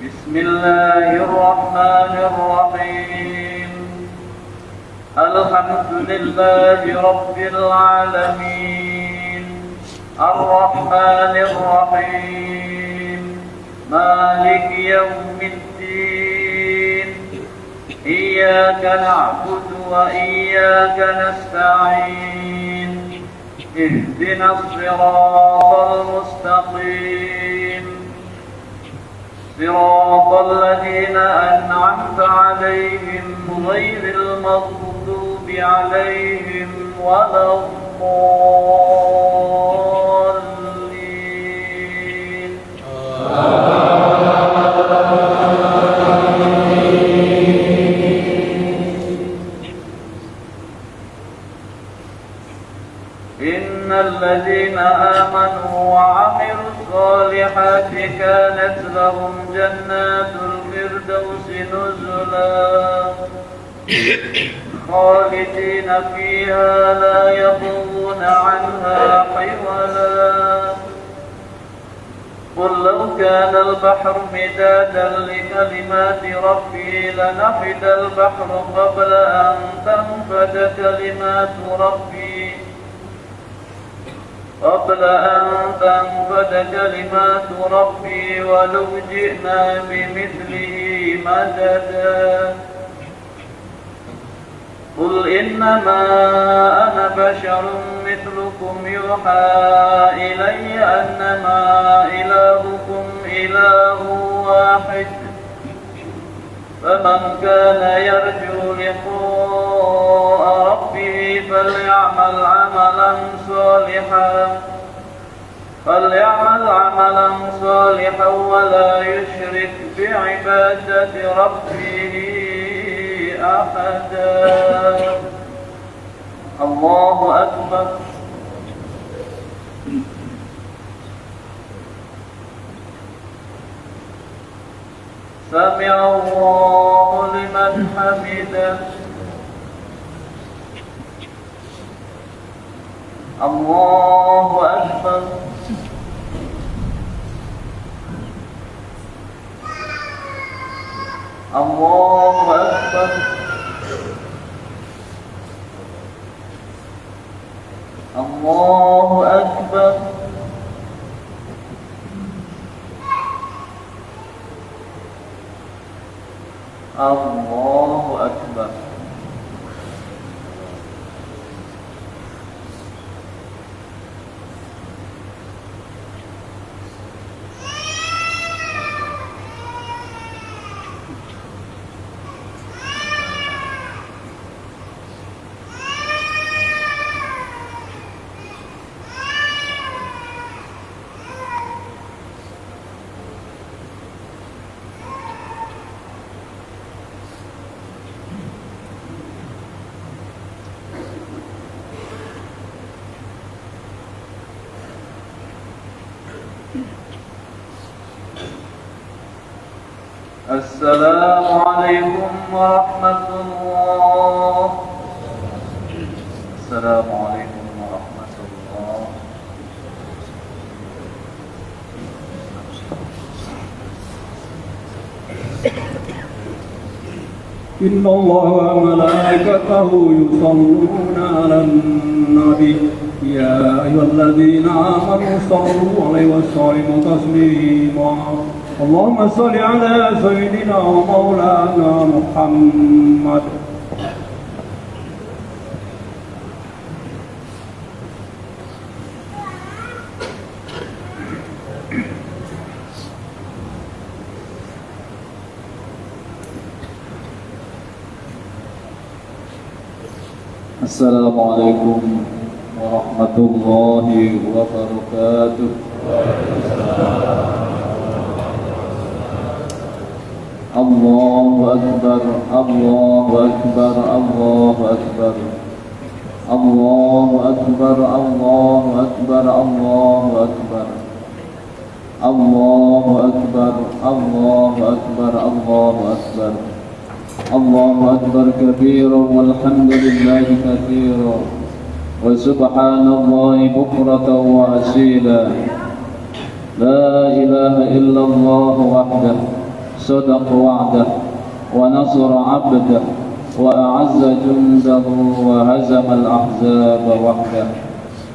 بسم الله الرحمن الرحيم. الحمد لله رب العالمين الرحمن الرحيم مالك يوم الدين إياك نعبد وإياك نستعين اهدنا الصراط المستقيم صراط الذين أنعمت عليهم غير المغضوب عليهم ولا الضالين. إن الذين آمنوا وعملوا الصالحات كانت لهم جنات الفردوس نزلا خالدين فيها لا يبغون عنها حولا. قل لو كان البحر مدادا لكلمات ربي لنفد البحر قبل أن تنفد كلمات ربي ولو جئنا بمثله مددا. قل إنما أنا بشر مثلكم يوحى إلي أنما إلهكم إله واحد فمن كان يرجو لقاء ربه فليعمل عملا صالحا ولا يشرك بعبادة ربه أحدا. الله أكبر. سمع الله لمن حمده الله أكبر الله أكبر الله أكبر الله أكبر السلام عليكم ورحمة الله. السلام عليكم ورحمة الله. إن الله وملائكته يصلون على النبي يا أيها الذين آمنوا صلوا عليه وسلموا تسليما اللهم صل على سيدنا ومولانا محمد. Assalamualaikum warahmatullahi wabarakatuh. Allahu Akbar, Allahu Akbar, Allahu Akbar, Allahu Akbar, Allahu Akbar, Allahu Akbar, Allahu Akbar, Allahu Akbar, Allahu Akbar, Allahu Akbar kabira walhamdulillahi katsira wa subhanallahi bukratan wa asila. La ilaha illallah wahdahu صدق وعده ونصر عبده وأعز جنده وهزم الأحزاب وحده.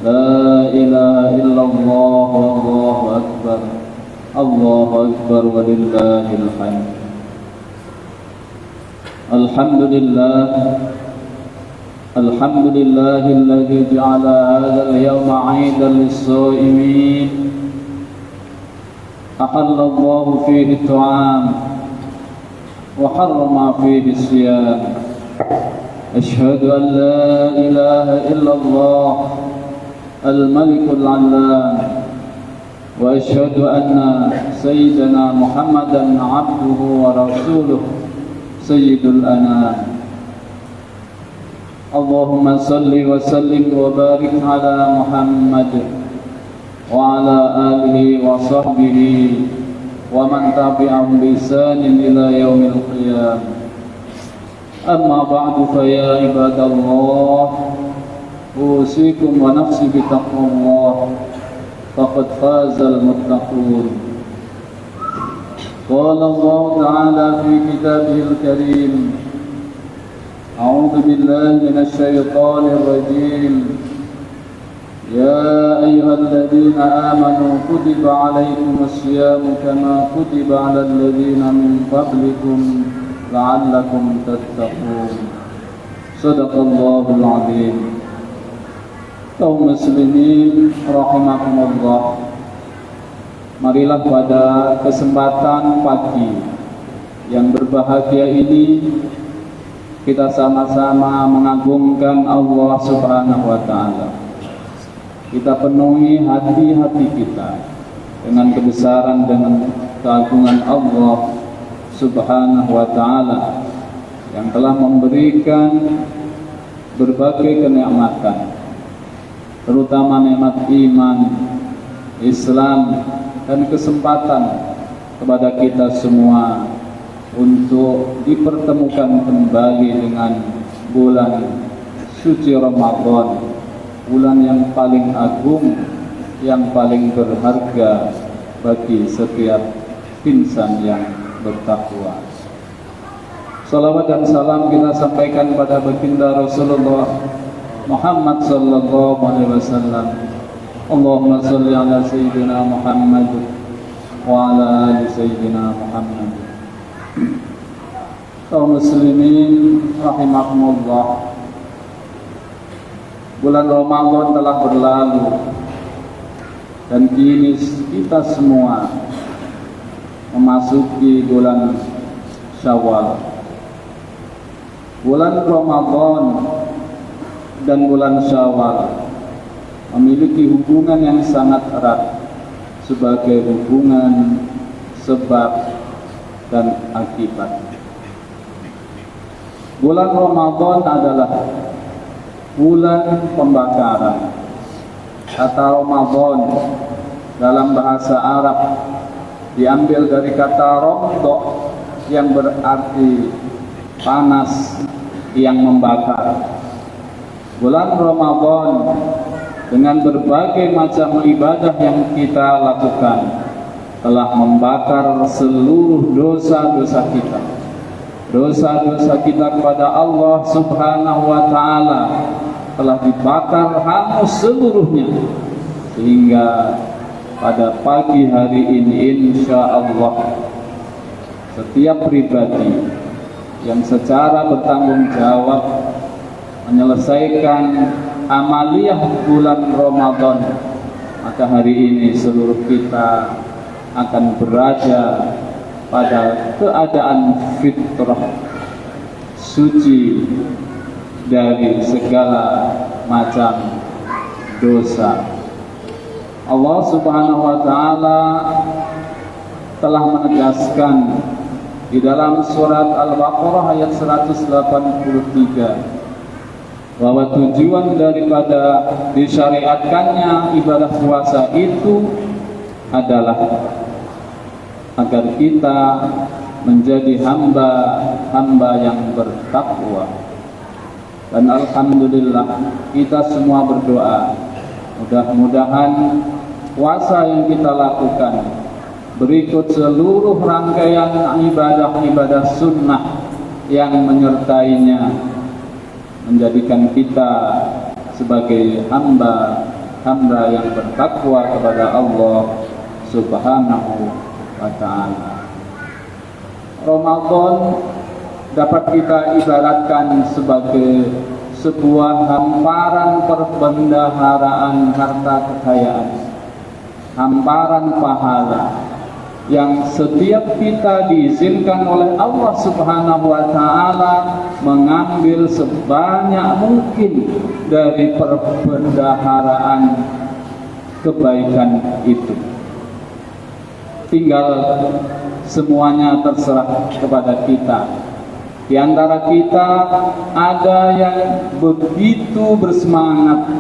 لا إله إلا الله والله أكبر الله أكبر ولله الحمد. الحمد لله الحمد لله الذي جعل هذا اليوم عيدا للصائمين. أحل الله فيه الطعام وحرم فيه الصيام. أشهد أن لا إله إلا الله الملك العلام وأشهد أن سيدنا محمدا عبده ورسوله سيد الأنام. اللهم صل وسلم وبارك على محمد وعلى آله وصحبه ومن تبعهم بإحسان إلى يوم القيامة. أما بعد فيا عباد الله أوصيكم ونفسي بتقوى الله فقد فاز المتقون. قال الله تعالى في كتابه الكريم أعوذ بالله من الشيطان الرجيم يا أيها الذين آمنوا كتب عليكم الصيام كما كتب على الذين من قبلكم لعلكم تتقون. صدق الله العظيم. Kaum muslimin rahimakumullah, marilah pada kesempatan pagi yang berbahagia ini kita sama-sama mengagungkan Allah Subhanahu wa taala. Kita penuhi hati-hati kita dengan kebesaran, dengan keagungan Allah Subhanahu wa ta'ala yang telah memberikan berbagai kenikmatan, terutama nikmat iman, Islam, dan kesempatan kepada kita semua untuk dipertemukan kembali dengan bulan suci Ramadan, bulan yang paling agung, yang paling berharga bagi setiap insan yang bertakwa. Salawat dan salam kita sampaikan pada baginda Rasulullah Muhammad sallallahu alaihi wasallam. Allahumma salli ala sayyidina Muhammad wa ala ali sayyidina Muhammad. Kaum muslimin rahimakumullah, bulan Ramadan telah berlalu dan kini kita semua memasuki bulan Syawal. Bulan Ramadan dan bulan Syawal memiliki hubungan yang sangat erat sebagai hubungan sebab dan akibat. Bulan Ramadan adalah bulan pembakaran. Kata Ramadan dalam bahasa Arab diambil dari kata romdo yang berarti panas yang membakar. Bulan Ramadan dengan berbagai macam ibadah yang kita lakukan telah membakar seluruh dosa-dosa kita. Dosa-dosa kita kepada Allah Subhanahu wa Ta'ala telah dibakar hangus seluruhnya, sehingga pada pagi hari ini insya Allah setiap pribadi yang secara bertanggung jawab menyelesaikan amaliyah bulan Ramadan, maka hari ini seluruh kita akan berada pada keadaan fitrah suci dari segala macam dosa. Allah Subhanahu wa Ta'ala telah menegaskan di dalam surat Al-Baqarah ayat 183 bahwa tujuan daripada disyariatkannya ibadah puasa itu adalah agar kita menjadi hamba-hamba yang bertakwa. Dan alhamdulillah kita semua berdoa, mudah-mudahan puasa yang kita lakukan berikut seluruh rangkaian ibadah-ibadah sunnah yang menyertainya menjadikan kita sebagai hamba yang bertakwa kepada Allah Subhanahu wa Ta'ala. Ramadan dapat kita ibaratkan sebagai sebuah hamparan perbendaharaan harta kekayaan, hamparan pahala yang setiap kita diizinkan oleh Allah Subhanahu wa Ta'ala mengambil sebanyak mungkin dari perbendaharaan kebaikan itu. Tinggal semuanya terserah kepada kita. Di antara kita ada yang begitu bersemangat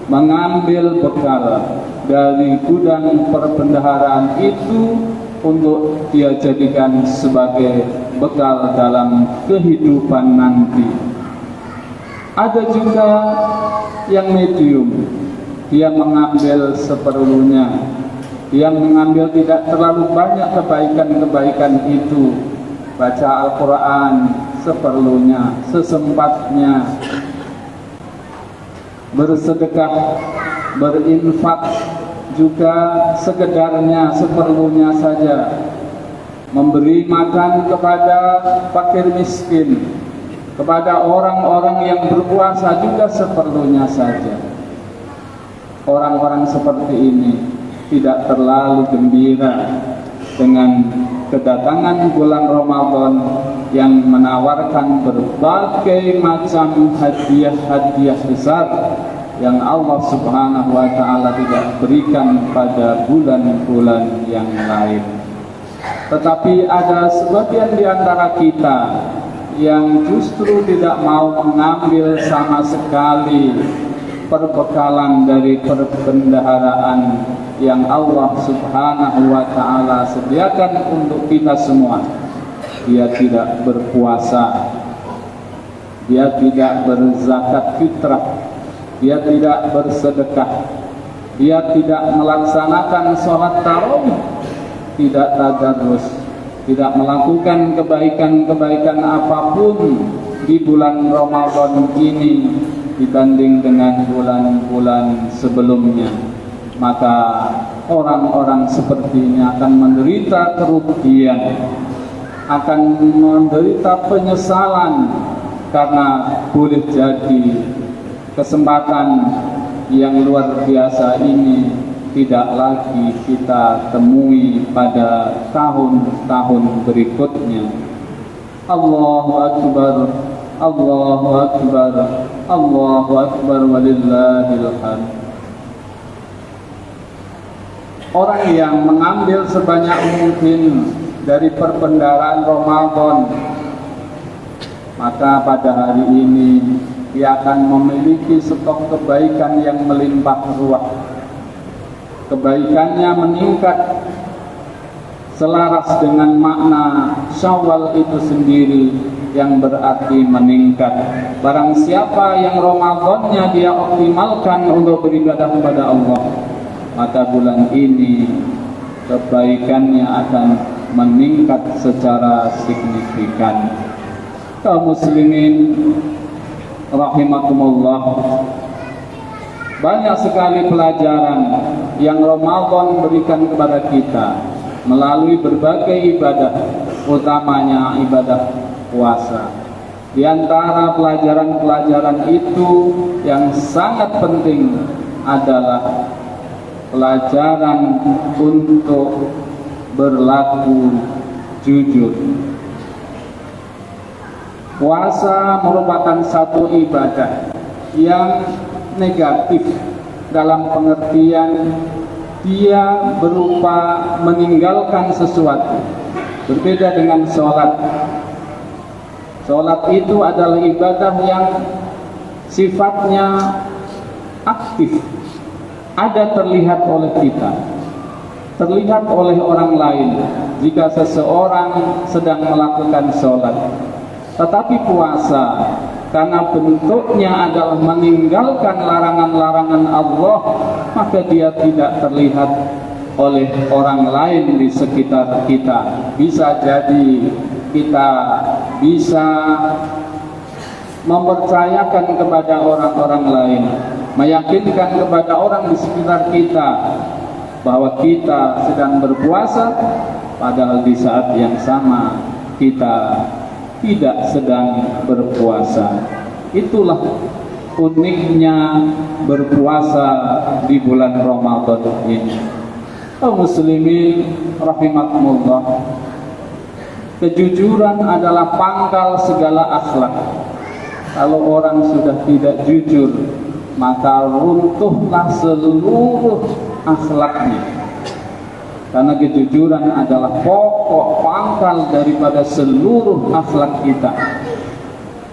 mengambil bekal dari gudang perbendaharaan itu untuk dia jadikan sebagai bekal dalam kehidupan nanti. Ada juga yang medium, dia mengambil seperlunya, dia mengambil tidak terlalu banyak kebaikan-kebaikan itu, baca Al-Quran seperlunya, sesempatnya, bersedekah, berinfak juga sekedarnya, seperlunya saja, memberi makan kepada fakir miskin, kepada orang-orang yang berpuasa juga seperlunya saja. Orang-orang seperti ini tidak terlalu gembira dengan kedatangan bulan Ramadan yang menawarkan berbagai macam hadiah-hadiah besar yang Allah Subhanahu wa Ta'ala tidak berikan pada bulan-bulan yang lain. Tetapi ada sebagian di antara kita yang justru tidak mau mengambil sama sekali perbekalan dari perbendaharaan yang Allah Subhanahu wa Ta'ala sediakan untuk kita semua. dia tidak berpuasa, dia tidak berzakat fitrah, dia tidak bersedekah, dia tidak melaksanakan sholat tarawih, tidak tadarus, tidak melakukan kebaikan-kebaikan apapun di bulan Ramadan ini dibanding dengan bulan-bulan sebelumnya, maka orang-orang seperti ini akan menderita kerugian, akan menderita penyesalan, karena boleh jadi kesempatan yang luar biasa ini tidak lagi kita temui pada tahun-tahun berikutnya. Allahu Akbar, Allahu Akbar, Allahu Akbar, walillahil hamd. Orang yang mengambil sebanyak mungkin dari perbendaharaan Ramadan, maka pada hari ini dia akan memiliki stok kebaikan yang melimpah ruah. Kebaikannya meningkat selaras dengan makna Syawal itu sendiri yang berarti meningkat. Barang siapa yang Ramadannya dia optimalkan untuk beribadah kepada Allah, maka bulan ini kebaikannya akan meningkat secara signifikan. Kaum muslimin rahimakumullah, banyak sekali pelajaran yang Ramadan berikan kepada kita melalui berbagai ibadah, utamanya ibadah puasa. Di antara pelajaran-pelajaran itu yang sangat penting adalah pelajaran untuk berlaku jujur. Puasa merupakan satu ibadah yang negatif dalam pengertian dia berupa meninggalkan sesuatu. Berbeda dengan sholat. Sholat itu adalah ibadah yang sifatnya aktif, ada terlihat oleh kita, terlihat oleh orang lain jika seseorang sedang melakukan sholat. Tetapi puasa, karena bentuknya adalah meninggalkan larangan-larangan Allah, maka dia tidak terlihat oleh orang lain di sekitar kita. Bisa jadi kita bisa mempercayakan kepada orang-orang lain, meyakinkan kepada orang di sekitar kita bahwa kita sedang berpuasa, padahal di saat yang sama kita tidak sedang berpuasa. Itulah uniknya berpuasa di bulan Ramadan ini. Kaum muslimin rahimakumullah, kejujuran adalah pangkal segala akhlak. Kalau orang sudah tidak jujur, maka runtuhlah seluruh akhlaknya. Karena kejujuran adalah pokok pangkal daripada seluruh akhlak kita.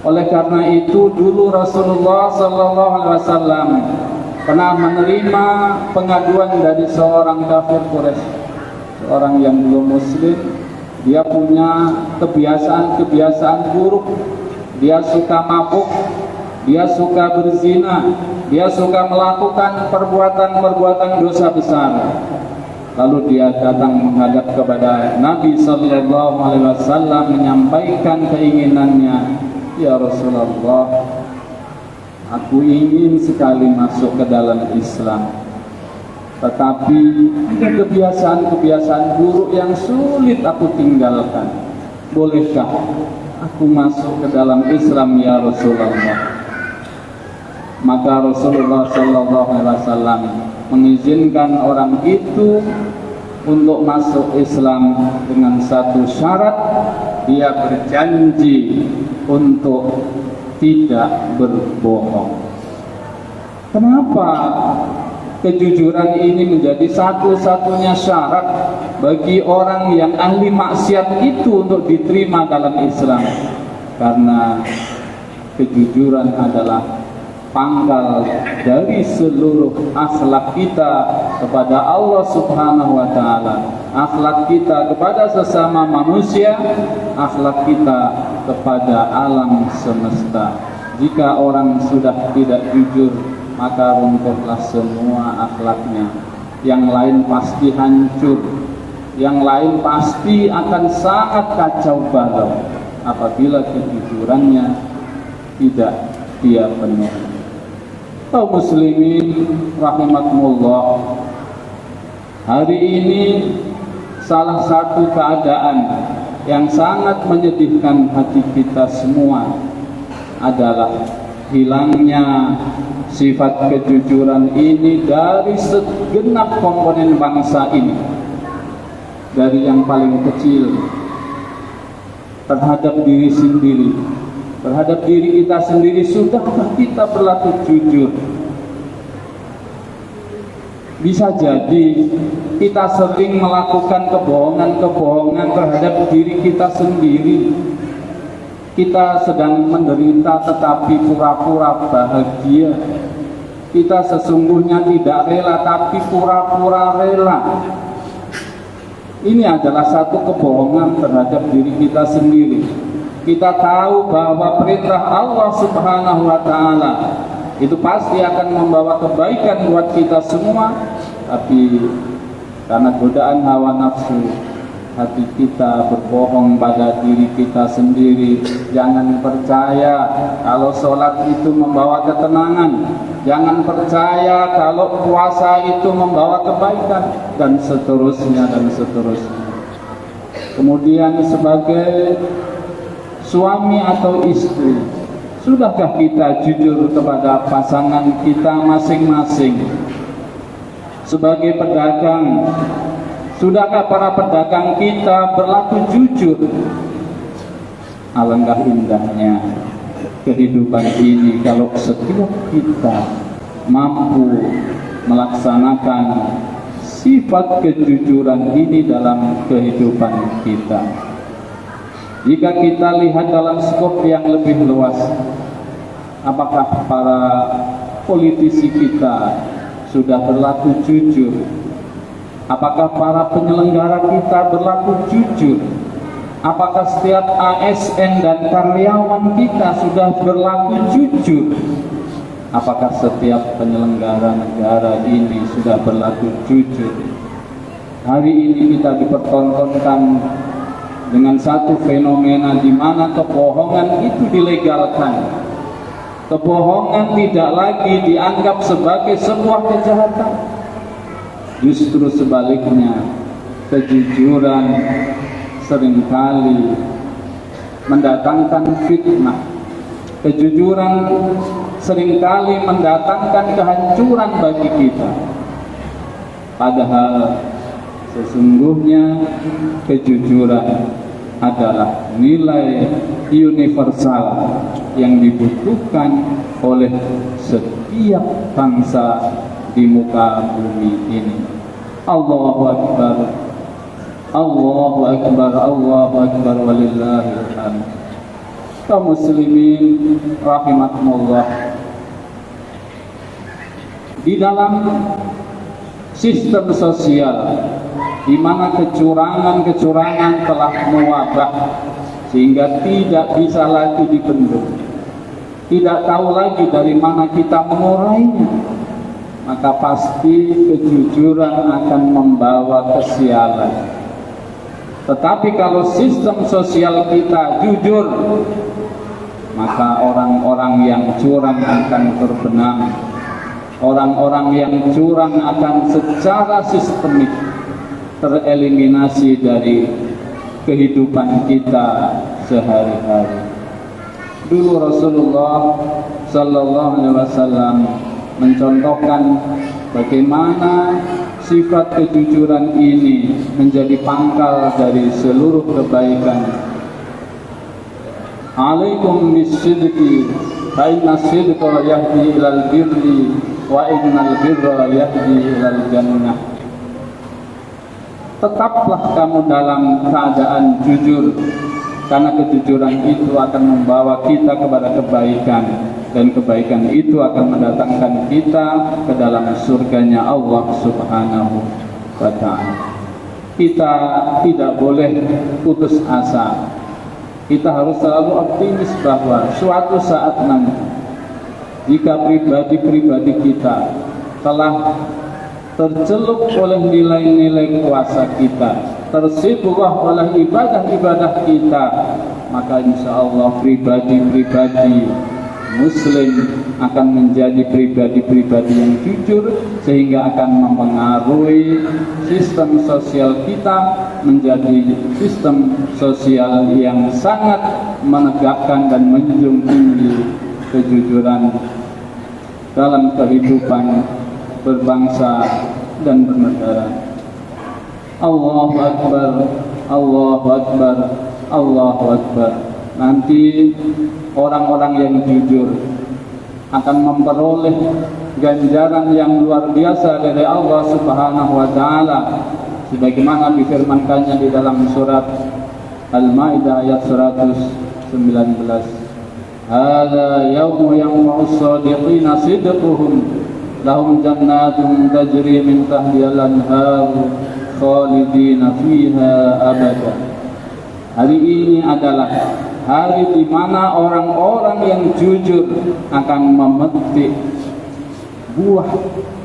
Oleh karena itu dulu Rasulullah SAW pernah menerima pengaduan dari seorang kafir Quraisy, seorang yang belum muslim. Dia punya kebiasaan buruk. Dia suka mabuk, dia suka berzina, dia suka melakukan perbuatan-perbuatan dosa besar. Lalu dia datang menghadap kepada Nabi Sallallahu Alaihi Wasallam menyampaikan keinginannya, ya Rasulullah, aku ingin sekali masuk ke dalam Islam, tetapi ada kebiasaan-kebiasaan buruk yang sulit aku tinggalkan. Bolehkah aku masuk ke dalam Islam ya Rasulullah? Maka Rasulullah Sallallahu Alaihi Wasallam mengizinkan orang itu untuk masuk Islam dengan satu syarat, dia berjanji untuk tidak berbohong. Kenapa kejujuran ini menjadi satu-satunya syarat bagi orang yang ahli maksiat itu untuk diterima dalam Islam? Karena kejujuran adalah pangkal dari seluruh akhlak kita kepada Allah Subhanahu wa Ta'ala. akhlak kita kepada sesama manusia, akhlak kita kepada alam semesta. Jika orang sudah tidak jujur, maka runtuhlah semua akhlaknya. Yang lain pasti hancur, yang lain pasti akan sangat kacau balau apabila kejujurannya tidak dia penuhi. Kaum muslimin rahimakumullah, hari ini salah satu keadaan yang sangat menyedihkan hati kita semua adalah hilangnya sifat kejujuran ini dari segenap komponen bangsa ini. Dari yang paling kecil terhadap diri sendiri, terhadap diri kita sendiri, sudahkah kita berlaku jujur? Bisa jadi kita sering melakukan kebohongan-kebohongan terhadap diri kita sendiri. Kita sedang menderita tetapi pura-pura bahagia. Kita sesungguhnya tidak rela tapi pura-pura rela. Ini adalah satu kebohongan terhadap diri kita sendiri. Kita tahu bahwa perintah Allah Subhanahu wa Ta'ala itu pasti akan membawa kebaikan buat kita semua, tapi karena godaan hawa nafsu, hati kita berbohong pada diri kita sendiri. Jangan percaya kalau sholat itu membawa ketenangan, jangan percaya kalau puasa itu membawa kebaikan, dan seterusnya dan seterusnya. Kemudian sebagai suami atau istri, sudahkah kita jujur kepada pasangan kita masing-masing? Sebagai pedagang, sudahkah para pedagang kita berlaku jujur? Alangkah indahnya kehidupan ini kalau setiap kita mampu melaksanakan sifat kejujuran ini dalam kehidupan kita. Jika kita lihat dalam skop yang lebih luas, apakah para politisi kita sudah berlaku jujur? Apakah para penyelenggara kita berlaku jujur? Apakah setiap ASN dan karyawan kita sudah berlaku jujur? Apakah setiap penyelenggara negara ini sudah berlaku jujur? Hari ini kita dipertontonkan dengan satu fenomena di mana kebohongan itu dilegalkan. Kebohongan tidak lagi dianggap sebagai sebuah kejahatan. Justru sebaliknya, kejujuran seringkali mendatangkan fitnah. Kejujuran seringkali mendatangkan kehancuran bagi kita. Padahal sesungguhnya kejujuran adalah nilai universal yang dibutuhkan oleh setiap bangsa di muka bumi ini. Allahu Akbar, Allahu Akbar, Allahu Akbar, walillahil hamd. Kaum muslimin rahimakumullah, di dalam sistem sosial di mana kecurangan telah mewabah sehingga tidak bisa lagi dibendung, tidak tahu lagi dari mana kita mengurainya, maka pasti kejujuran akan membawa kesialan. Tetapi kalau sistem sosial kita jujur, maka orang-orang yang curang akan terbenam. Orang-orang yang curang akan secara sistemik tereliminasi dari kehidupan kita sehari-hari. Dulu Rasulullah Sallallahu Alaihi Wasallam mencontohkan bagaimana sifat kejujuran ini menjadi pangkal dari seluruh kebaikan. Alaikum bisidqi, fa inna sidqa yahdi ilal birri wa innal birra yahdi ilal jannah. Tetaplah kamu dalam keadaan jujur, karena kejujuran itu akan membawa kita kepada kebaikan, dan kebaikan itu akan mendatangkan kita ke dalam surganya Allah Subhanahu wa Ta'ala. kita tidak boleh putus asa. Kita harus selalu optimis bahwa suatu saat nanti, jika pribadi-pribadi kita telah tercelup oleh nilai-nilai kuasa kita, tersibuk oleh ibadah-ibadah kita, maka insya Allah pribadi-pribadi Muslim akan menjadi pribadi-pribadi yang jujur, sehingga akan mempengaruhi sistem sosial kita menjadi sistem sosial yang sangat menegakkan dan menjunjung tinggi kejujuran dalam kehidupan berbangsa dan bernegara. Allahu Akbar, Allahu Akbar, Allahu Akbar. Nanti orang-orang yang jujur akan memperoleh ganjaran yang luar biasa dari Allah Subhanahu wa taala, sebagaimana difirmankannya di dalam surat Al-Maidah ayat 119. Hadza yaumu yanfa'us shadiqina sidquhum lahum jannatun tajri min tahtiha al-anhar khalidina fiha abada. Hari ini adalah hari di mana orang-orang yang jujur akan memetik buah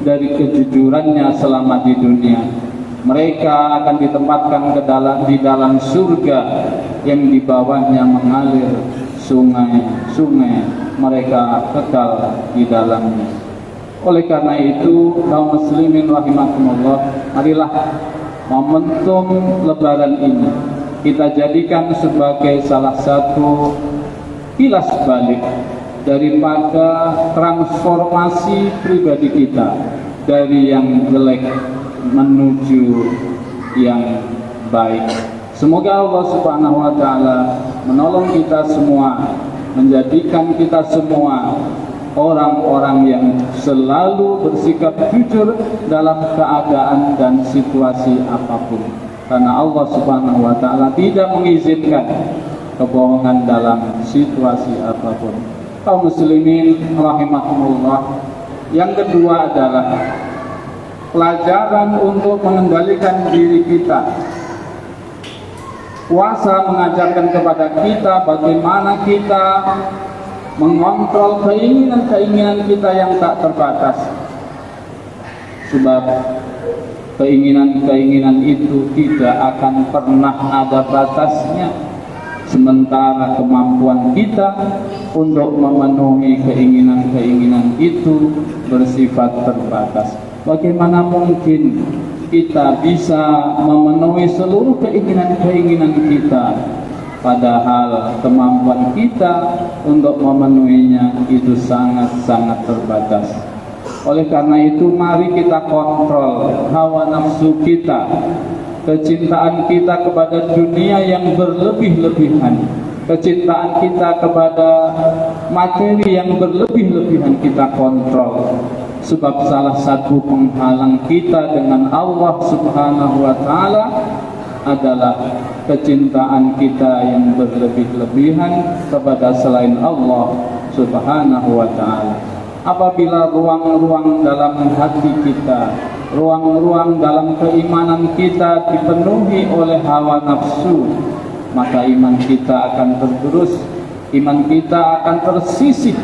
dari kejujurannya selama di dunia. Mereka akan ditempatkan di dalam surga yang di bawahnya mengalir sungai-sungai, mereka kekal di dalamnya. Oleh karena itu, kaum muslimin rahimakumullah, marilah momentum lebaran ini kita jadikan sebagai salah satu kilas balik daripada transformasi pribadi kita dari yang jelek menuju yang baik. Semoga Allah Subhanahu wa taala menolong kita semua, menjadikan kita semua orang-orang yang selalu bersikap jujur dalam keadaan dan situasi apapun. Karena Allah Subhanahu wa taala tidak mengizinkan kebohongan dalam situasi apapun. Kaum muslimin rahimakumullah, yang kedua adalah pelajaran untuk mengendalikan diri kita. Puasa mengajarkan kepada kita bagaimana kita mengontrol keinginan-keinginan kita yang tak terbatas. Sebab keinginan-keinginan itu tidak akan pernah ada batasnya, sementara kemampuan kita untuk memenuhi keinginan-keinginan itu bersifat terbatas. Bagaimana mungkin kita bisa memenuhi seluruh keinginan-keinginan kita, padahal kemampuan kita untuk memenuhinya itu sangat-sangat terbatas. Oleh karena itu, mari kita kontrol hawa nafsu kita, kecintaan kita kepada dunia yang berlebih-lebihan, kecintaan kita kepada materi yang berlebih-lebihan kita kontrol. Sebab salah satu penghalang kita dengan Allah Subhanahu wa taala adalah kecintaan kita yang berlebih-lebihan kepada selain Allah Subhanahu wa taala. Apabila ruang-ruang dalam hati kita, ruang-ruang dalam keimanan kita dipenuhi oleh hawa nafsu, maka iman kita akan tergerus, iman kita akan tersisih,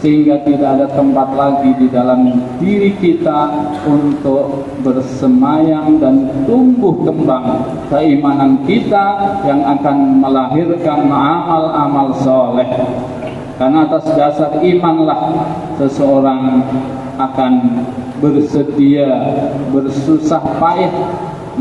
sehingga tidak ada tempat lagi di dalam diri kita untuk bersemayam dan tumbuh kembang keimanan kita yang akan melahirkan amal-amal soleh. Karena atas dasar imanlah seseorang akan bersedia bersusah payah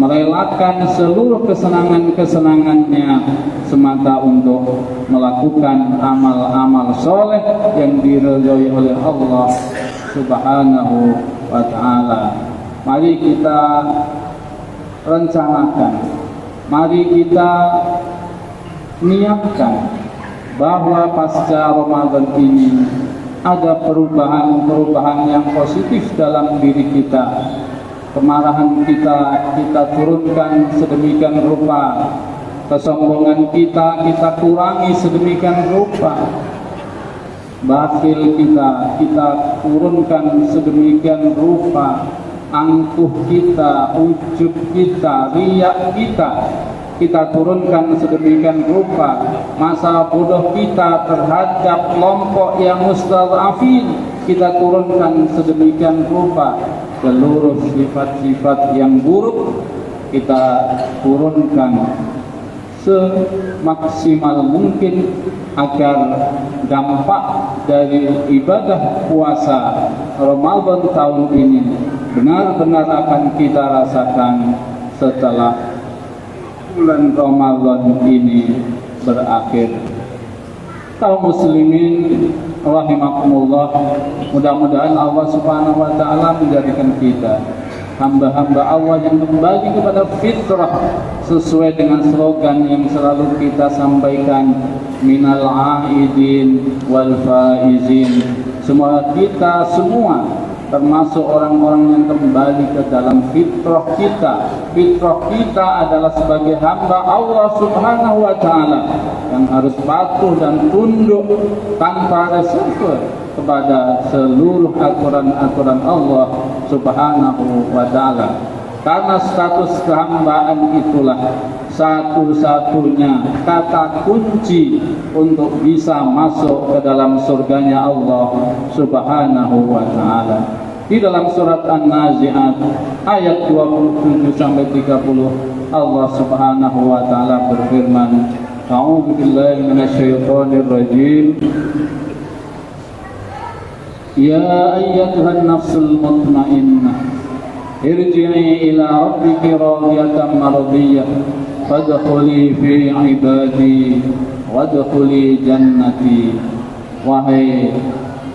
merelakan seluruh kesenangan-kesenangannya semata untuk melakukan amal-amal soleh yang diridhoi oleh Allah Subhanahu wa ta'ala. Mari kita rencanakan, mari kita niatkan bahwa pasca Ramadan ini ada perubahan-perubahan yang positif dalam diri kita. Kemarahan kita turunkan sedemikian rupa, kesombongan kita kurangi sedemikian rupa, bakhil kita turunkan sedemikian rupa, angkuh kita, ujub kita, riak kita turunkan sedemikian rupa. Masa bodoh kita terhadap kelompok yang mustadhafin kita turunkan sedemikian rupa. Seluruh sifat-sifat yang buruk kita turunkan semaksimal mungkin agar dampak dari ibadah puasa Ramadan tahun ini benar-benar akan kita rasakan setelah bulan Ramadan ini berakhir. Kaum muslimin rahimakumullah, mudah-mudahan Allah Subhanahu wa taala menjadikan kita hamba-hamba Allah yang kembali kepada fitrah sesuai dengan slogan yang selalu kita sampaikan, minal aidin wal faizin. Semua kita semua termasuk orang-orang yang kembali ke dalam fitrah kita. Fitrah kita adalah sebagai hamba Allah Subhanahu wa taala yang harus patuh dan tunduk tanpa reserve kepada seluruh aturan-aturan Allah Subhanahu wa taala. Karena status kehambaan itulah satu-satunya kata kunci untuk bisa masuk ke dalam surganya Allah Subhanahu wa taala. Di dalam surat An-Nazi'at ayat 27 sampai 30 Allah Subhanahu wa taala berfirman, A'udzu billahi minasyaitonir rajim. Ya ayyatuhan nafsul mutmainnah, irji'i ila rabbiki radiyatan mardiyah, fadkhuli fi ibadi wadkhuli jannati. Wahai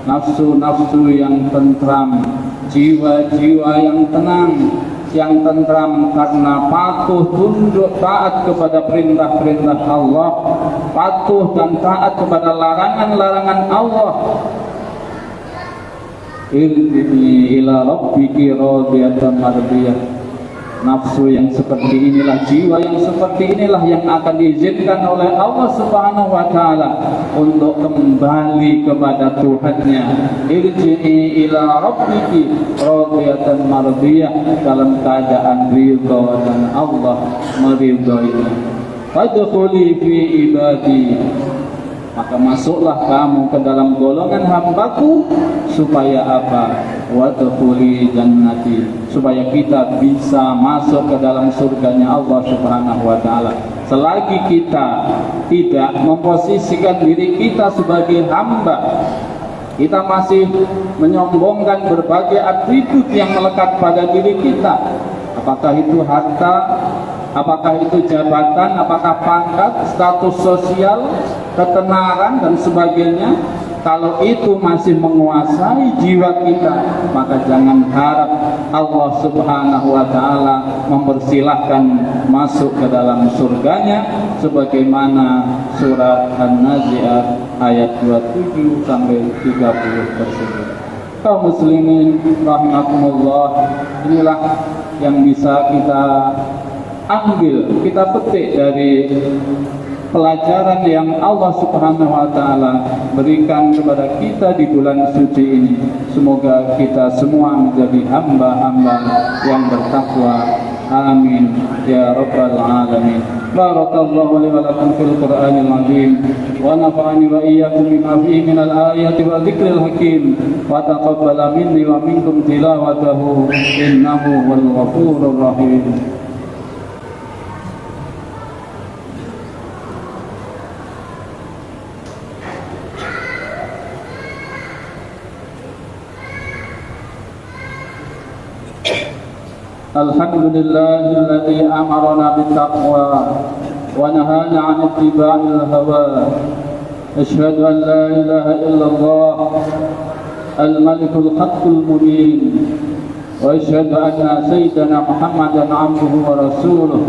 nafsu-nafsu yang tentram, jiwa-jiwa yang tenang, yang tentram karena patuh tunduk taat kepada perintah-perintah Allah, patuh dan taat kepada larangan-larangan Allah. Irji'i ila rabbiki radiyatan mardiyah. Nafsu yang seperti inilah, jiwa yang seperti inilah yang akan diizinkan oleh Allah Subhanahu wa taala untuk kembali kepada Tuhannya. Irji'i ila rabbiki radiyatan mardiyah, dalam keadaan ridha dan Allah meridhoinya. Fadkhuli fi ibadi, maka masuklah kamu ke dalam golongan hambaku. Supaya apa? Wadkhuli jannati, supaya kita bisa masuk ke dalam surganya Allah Subhanahu wa taala. Selagi kita tidak memposisikan diri kita sebagai hamba, kita masih menyombongkan berbagai atribut yang melekat pada diri kita. Apakah itu harta, apakah itu jabatan, apakah pangkat, status sosial, ketenaran dan sebagainya. Kalau itu masih menguasai jiwa kita, maka jangan harap Allah Subhanahu wa taala mempersilahkan masuk ke dalam surganya, sebagaimana surat An-Nazi'at ayat 27 sampai 30 tersebut. Kaum muslimin rahimakumullah, inilah yang bisa kita ambil, kita petik dari pelajaran yang Allah Subhanahu wa taala berikan kepada kita di bulan suci ini. Semoga kita semua menjadi hamba-hamba yang bertakwa. Amin ya rabbal alamin. Barakallahu li wa lakum fil Qur'anil azim wa nafa'ani wa iyyakum bima fihi minal ayati wa dzikril hakim wa taqabbala minni wa minkum tilawatahu innahu wal ghafurur rahim. Alhamdulillahilladzi amarna bittaqwa wa nahana 'anil ittiba'il hawa. Asyhadu an la ilaha illallah al-malikul haqqul mubin wa asyhadu anna sayyidana Muhammadan 'abduhu wa rasuluh.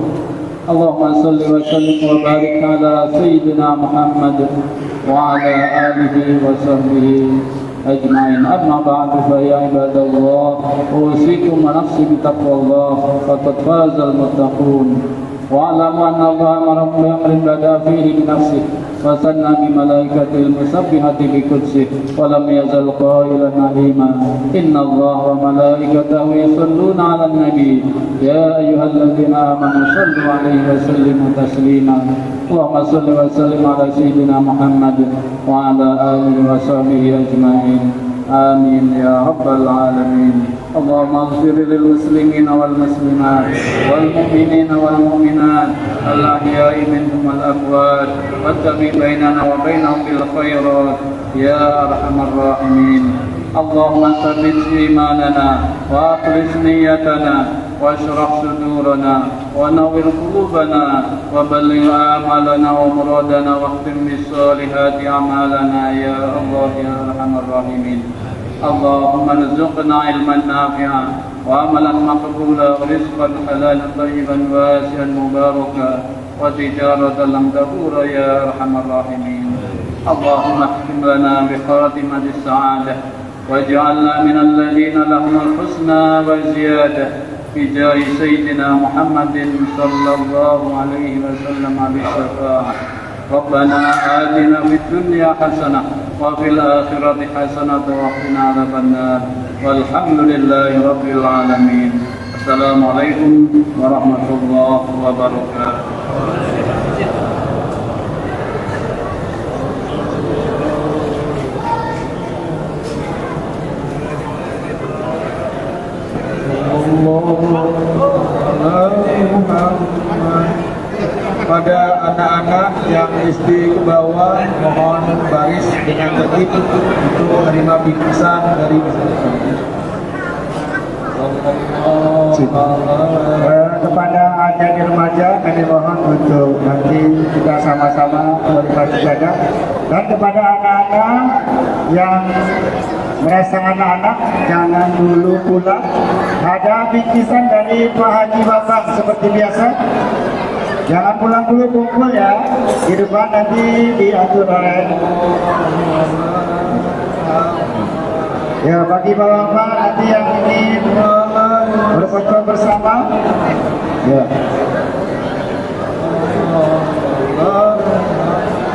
Allahumma shalli wa sallim wa barik ala sayyidina Muhammad wa ala alihi wa sahbihi أجمعين. أما بعد فيا عباد الله أوصيكم ونفسي بتقوى الله فقد فاز المتقون. واعلم أن الله أمركم بأمر بدأ فيه بنفسه وثنى بملائكته المسبحة بقدسه ولم يزل قائلا عليما إن الله وملائكته يصلون على النبي يا أيها الذين آمنوا صلوا عليه وسلموا تسليما اللهم صل وسلم على سيدنا محمد وعلى آله وصحبه أجمعين آمين يا رب العالمين اللهم اغفر للمسلمين والمسلمات والمؤمنين والمؤمنات الأحياء منهم والأموات واتق بيننا وبينهم بالخيرات يا أرحم الراحمين اللهم ثبت إيماننا وأخلص نيتنا واشرح صدورنا ونور قلوبنا وبلغ آمالنا ومرادنا واختم بالصالحات أعمالنا يا الله يا أرحم الراحمين اللهم ارزقنا علما نافعا وعملا مقبولا ورزقا حلالا طيبا واسعا مباركا وتجارة لم تبور يا أرحم الراحمين اللهم اختم لنا بخاتمة السعادة واجعلنا من الذين لهم الحسنى وزيادة بجاه سيدنا محمد صلى الله عليه وسلم بالشفاعة ربنا آتنا في الدنيا حسنة وفي الآخرة حسنة وقنا عذاب النار والحمد لله رب العالمين السلام عليكم ورحمة الله وبركاته. Pada anak-anak yang SD ke bawah mohon baris dengan tertib untuk menerima bingkisan dari kepada adik remaja kami mohon untuk nanti kita sama-sama menerima ibadah, dan kepada anak-anak yang merasa anak-anak jangan dulu pulang, ada bingkisan dari Pak Haji Bapak seperti biasa. Jangan pulang dulu, kumpul ya di depan, nanti diatur oleh ya bagi bapak nanti yang ingin berfoto bersama ya,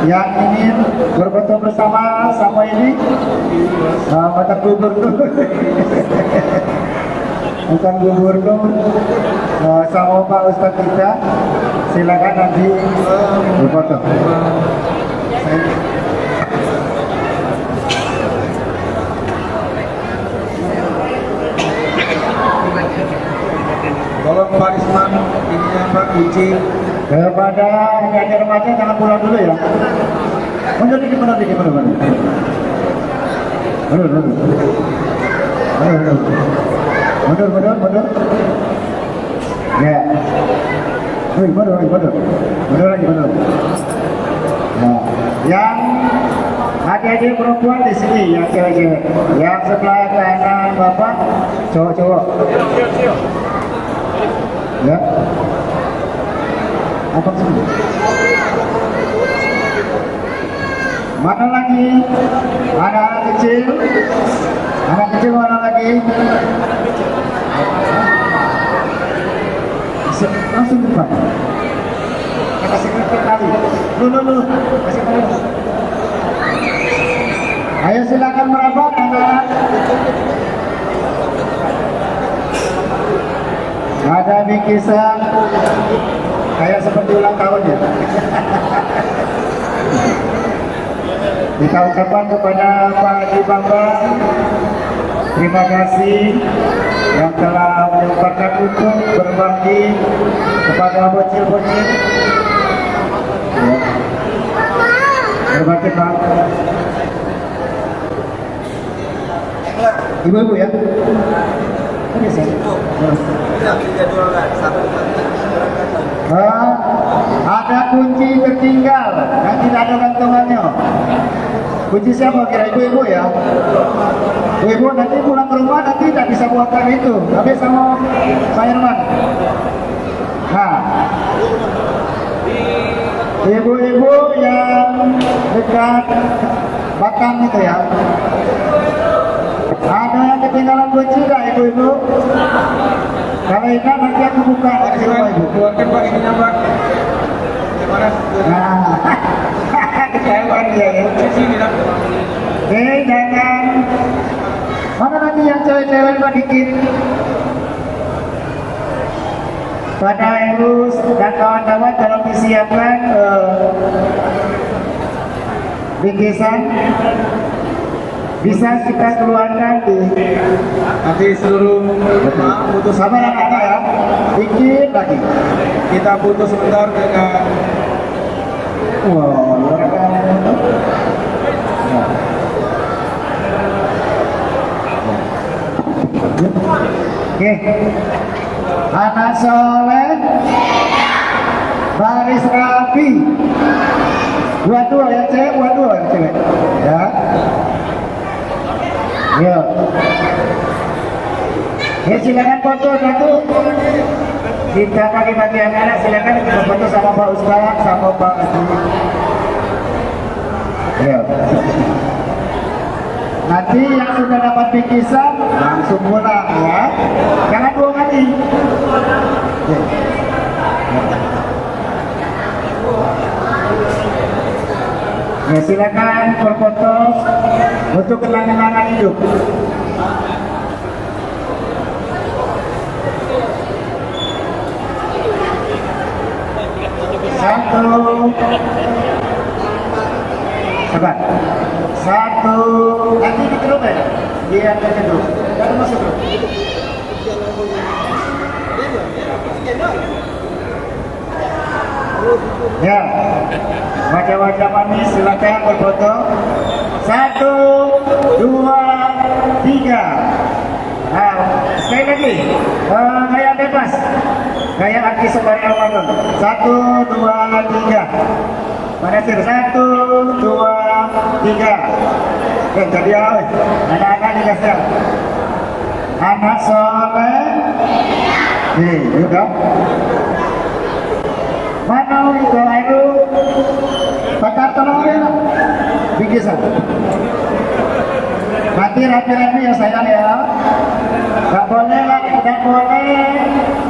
yang ingin berfoto bersama sama ini mata gubernur bukan gubernur sama Pak Ustadz kita, silakan nanti berfoto. Tolong Pak Risman, ininya Pak kunci. Kepada adik remaja jangan pulang dulu ya. Mundur dikit, mundur dikit, mundur. Mundur. Ya. Mundur lagi. Nah, yang adik-adik perempuan di sini, yang cewek-cewek. Yang sebelah kanan bapak, cowok-cowok. Ya. Apa sih? Mana lagi? Anak kecil mana lagi? Langsung depan. Kasih kali. Lu. Kasih kali. Ayo silakan merapat anak. Ada bingkisan kayak seperti ulang tahun ya. Kita ucapkan kepada Pak Haji Bambang terima kasih yang telah menyempatkan untuk berbagi kepada bocil-bocil. Ya. Berbagi Pak. Ibu-ibu ya. Ada kunci tertinggal yang tidak ada gantungannya. Kunci siapa kira? Ibu-ibu ya. Ibu nanti pulang ke rumah nanti tidak bisa buatkan itu. Tapi sama Pak Herman. Nah, ibu-ibu yang dekat Batam itu ya. Ada yang ketinggalan kunci nggak ibu-ibu? Kalau ingat nanti aku buka Pak di rumah ibu. keluarkan Pak ininya Pak. Gimana? Nah, kecewa dia ya. Di sini nak. Oke, jangan. Mana nanti yang cewek-cewek Pak dikit? Pada Erus dan kawan-kawan tolong disiapkan bingkisan. Bisa kita keluarkan di Nanti seluruh jemaah putus sama anak-anak ya. Dikit lagi. kita putus sebentar dengan Wow, luar biasa. Oke, anak soleh, baris rapi, dua ya cewek, dua ya cewek, ya. Yuk. Ya silakan foto satu. Kita bagi-bagi anak-anak silakan kita foto sama Pak Ustaz, sama Pak Haji. Ya. Nanti yang sudah dapat bingkisan langsung pulang ya. Jangan bohong lagi. Ya. Ya silakan berfoto untuk kenang-kenangan hidup. Satu, sabar. Satu, nanti di grup ya? Iya, di grup. Jangan masuk grup. Ya, wajah-wajah manis silakan berfoto. Satu, dua, tiga. Nah, sekali lagi, gaya bebas, gaya artis sebagai Ramadan. Satu, dua, tiga. Mana sih? Satu, dua, tiga. Jadi awet, anak-anak dikasih. Anak soleh. Nih, udah. Mana itu ayo? Pakai tolong ya, bingkisan. Nanti rapi-rapi ya sayang ya. Gak boleh lah, tidak boleh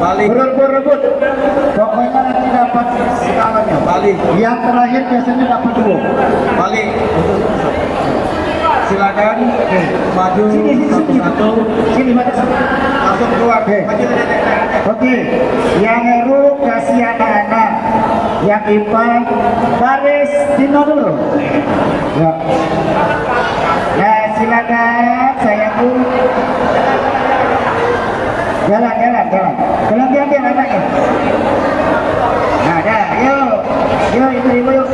balik. berebut-rebut. Pokoknya nanti dapat segalanya. Balik. Yang terakhir biasanya dapat dua. Balik. Silakan maju satu-satu. Sini maju satu. Langsung keluar. Maju. Oke, yang Heru kasih anak-anak, yang Ipan baris Dino dulu. Ya. Nah, silakan sayangku. Jalan. Jalan anaknya. Nah, dah, yuk, ibu yuk.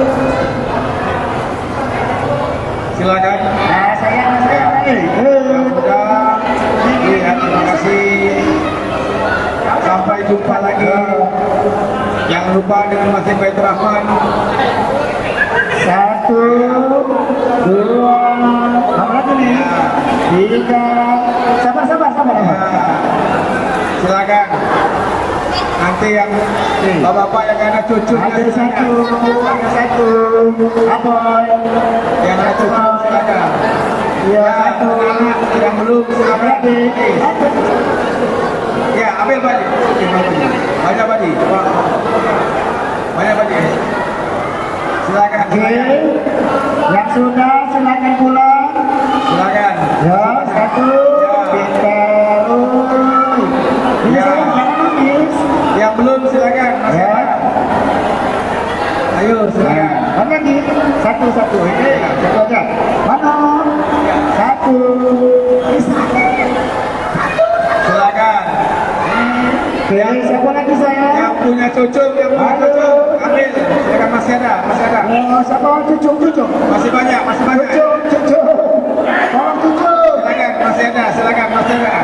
Silakan. Nah, sayang. Sudah. Iya, terima kasih. Sampai jumpa lagi. Jangan lupa dengan Masjid Baitur Rahman. Satu, dua, apa lagi nih? Tiga, sabar. Silakan. Nanti yang bapak-bapak yang ada cucu Ada satu, apa? yang ada cucu silakan. Ya, satu, Yang belum apa lagi? Ya, ambil Pak. Banyak Pak. Banyak Pak. Silakan. Oke, yang sudah silakan pulang. Silakan. Ya, satu, pintar. Ini Ya. saya jangan nangis. Yang belum silakan. Masih Ya. ada. Ayo silakan. Mana lagi? Satu. Ini satu aja. Mana? Satu. Silakan. Pilih siapa lagi saya? Yang punya cucu, ambil. Silakan masih ada. Oh, siapa cucu? Masih banyak. Cucu. Tolong cucu. Silakan, masih ada.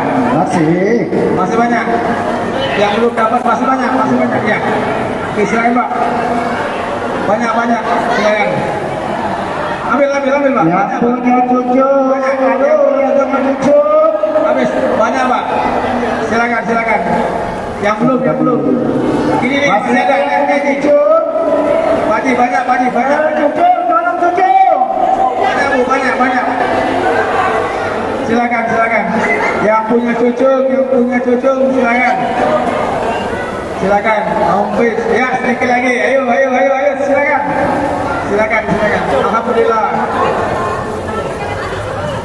Masih banyak. Yang belum dapat masih banyak ya. Oke, silakan Pak. Banyak. Silakan. Ambil Pak. Yang Banyak, Pak. punya cucu. Aduh, yang punya cucu. Habis. Banyak Pak. Silakan. Yang belum. Ini nih, masih ada. Ini. cucu. Banyak. Cucu, tolong cucu. Banyak. Silakan. Yang punya cucu silakan. Silakan, Hafiz. Ya, sedikit lagi. Ayo, silakan. Silakan. Alhamdulillah.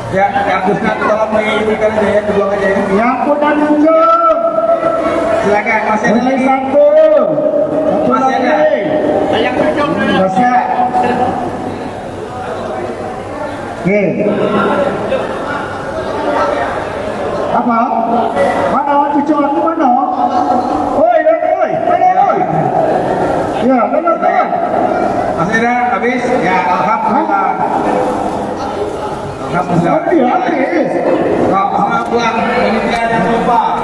Ya, Kang Gusna tolong menginginkan aja ya, dibuang aja ya. Yang punya cucu. Silakan, masih ada lagi. Satu Masih ada. Bisa. Oke. Apa? Mana cucu aku mana? Oi. Ya, benar. Masih ada, habis? Ya, alhamdulillah. Alhamdulillah. Habis. Kalau sama pulang, ini jangan lupa.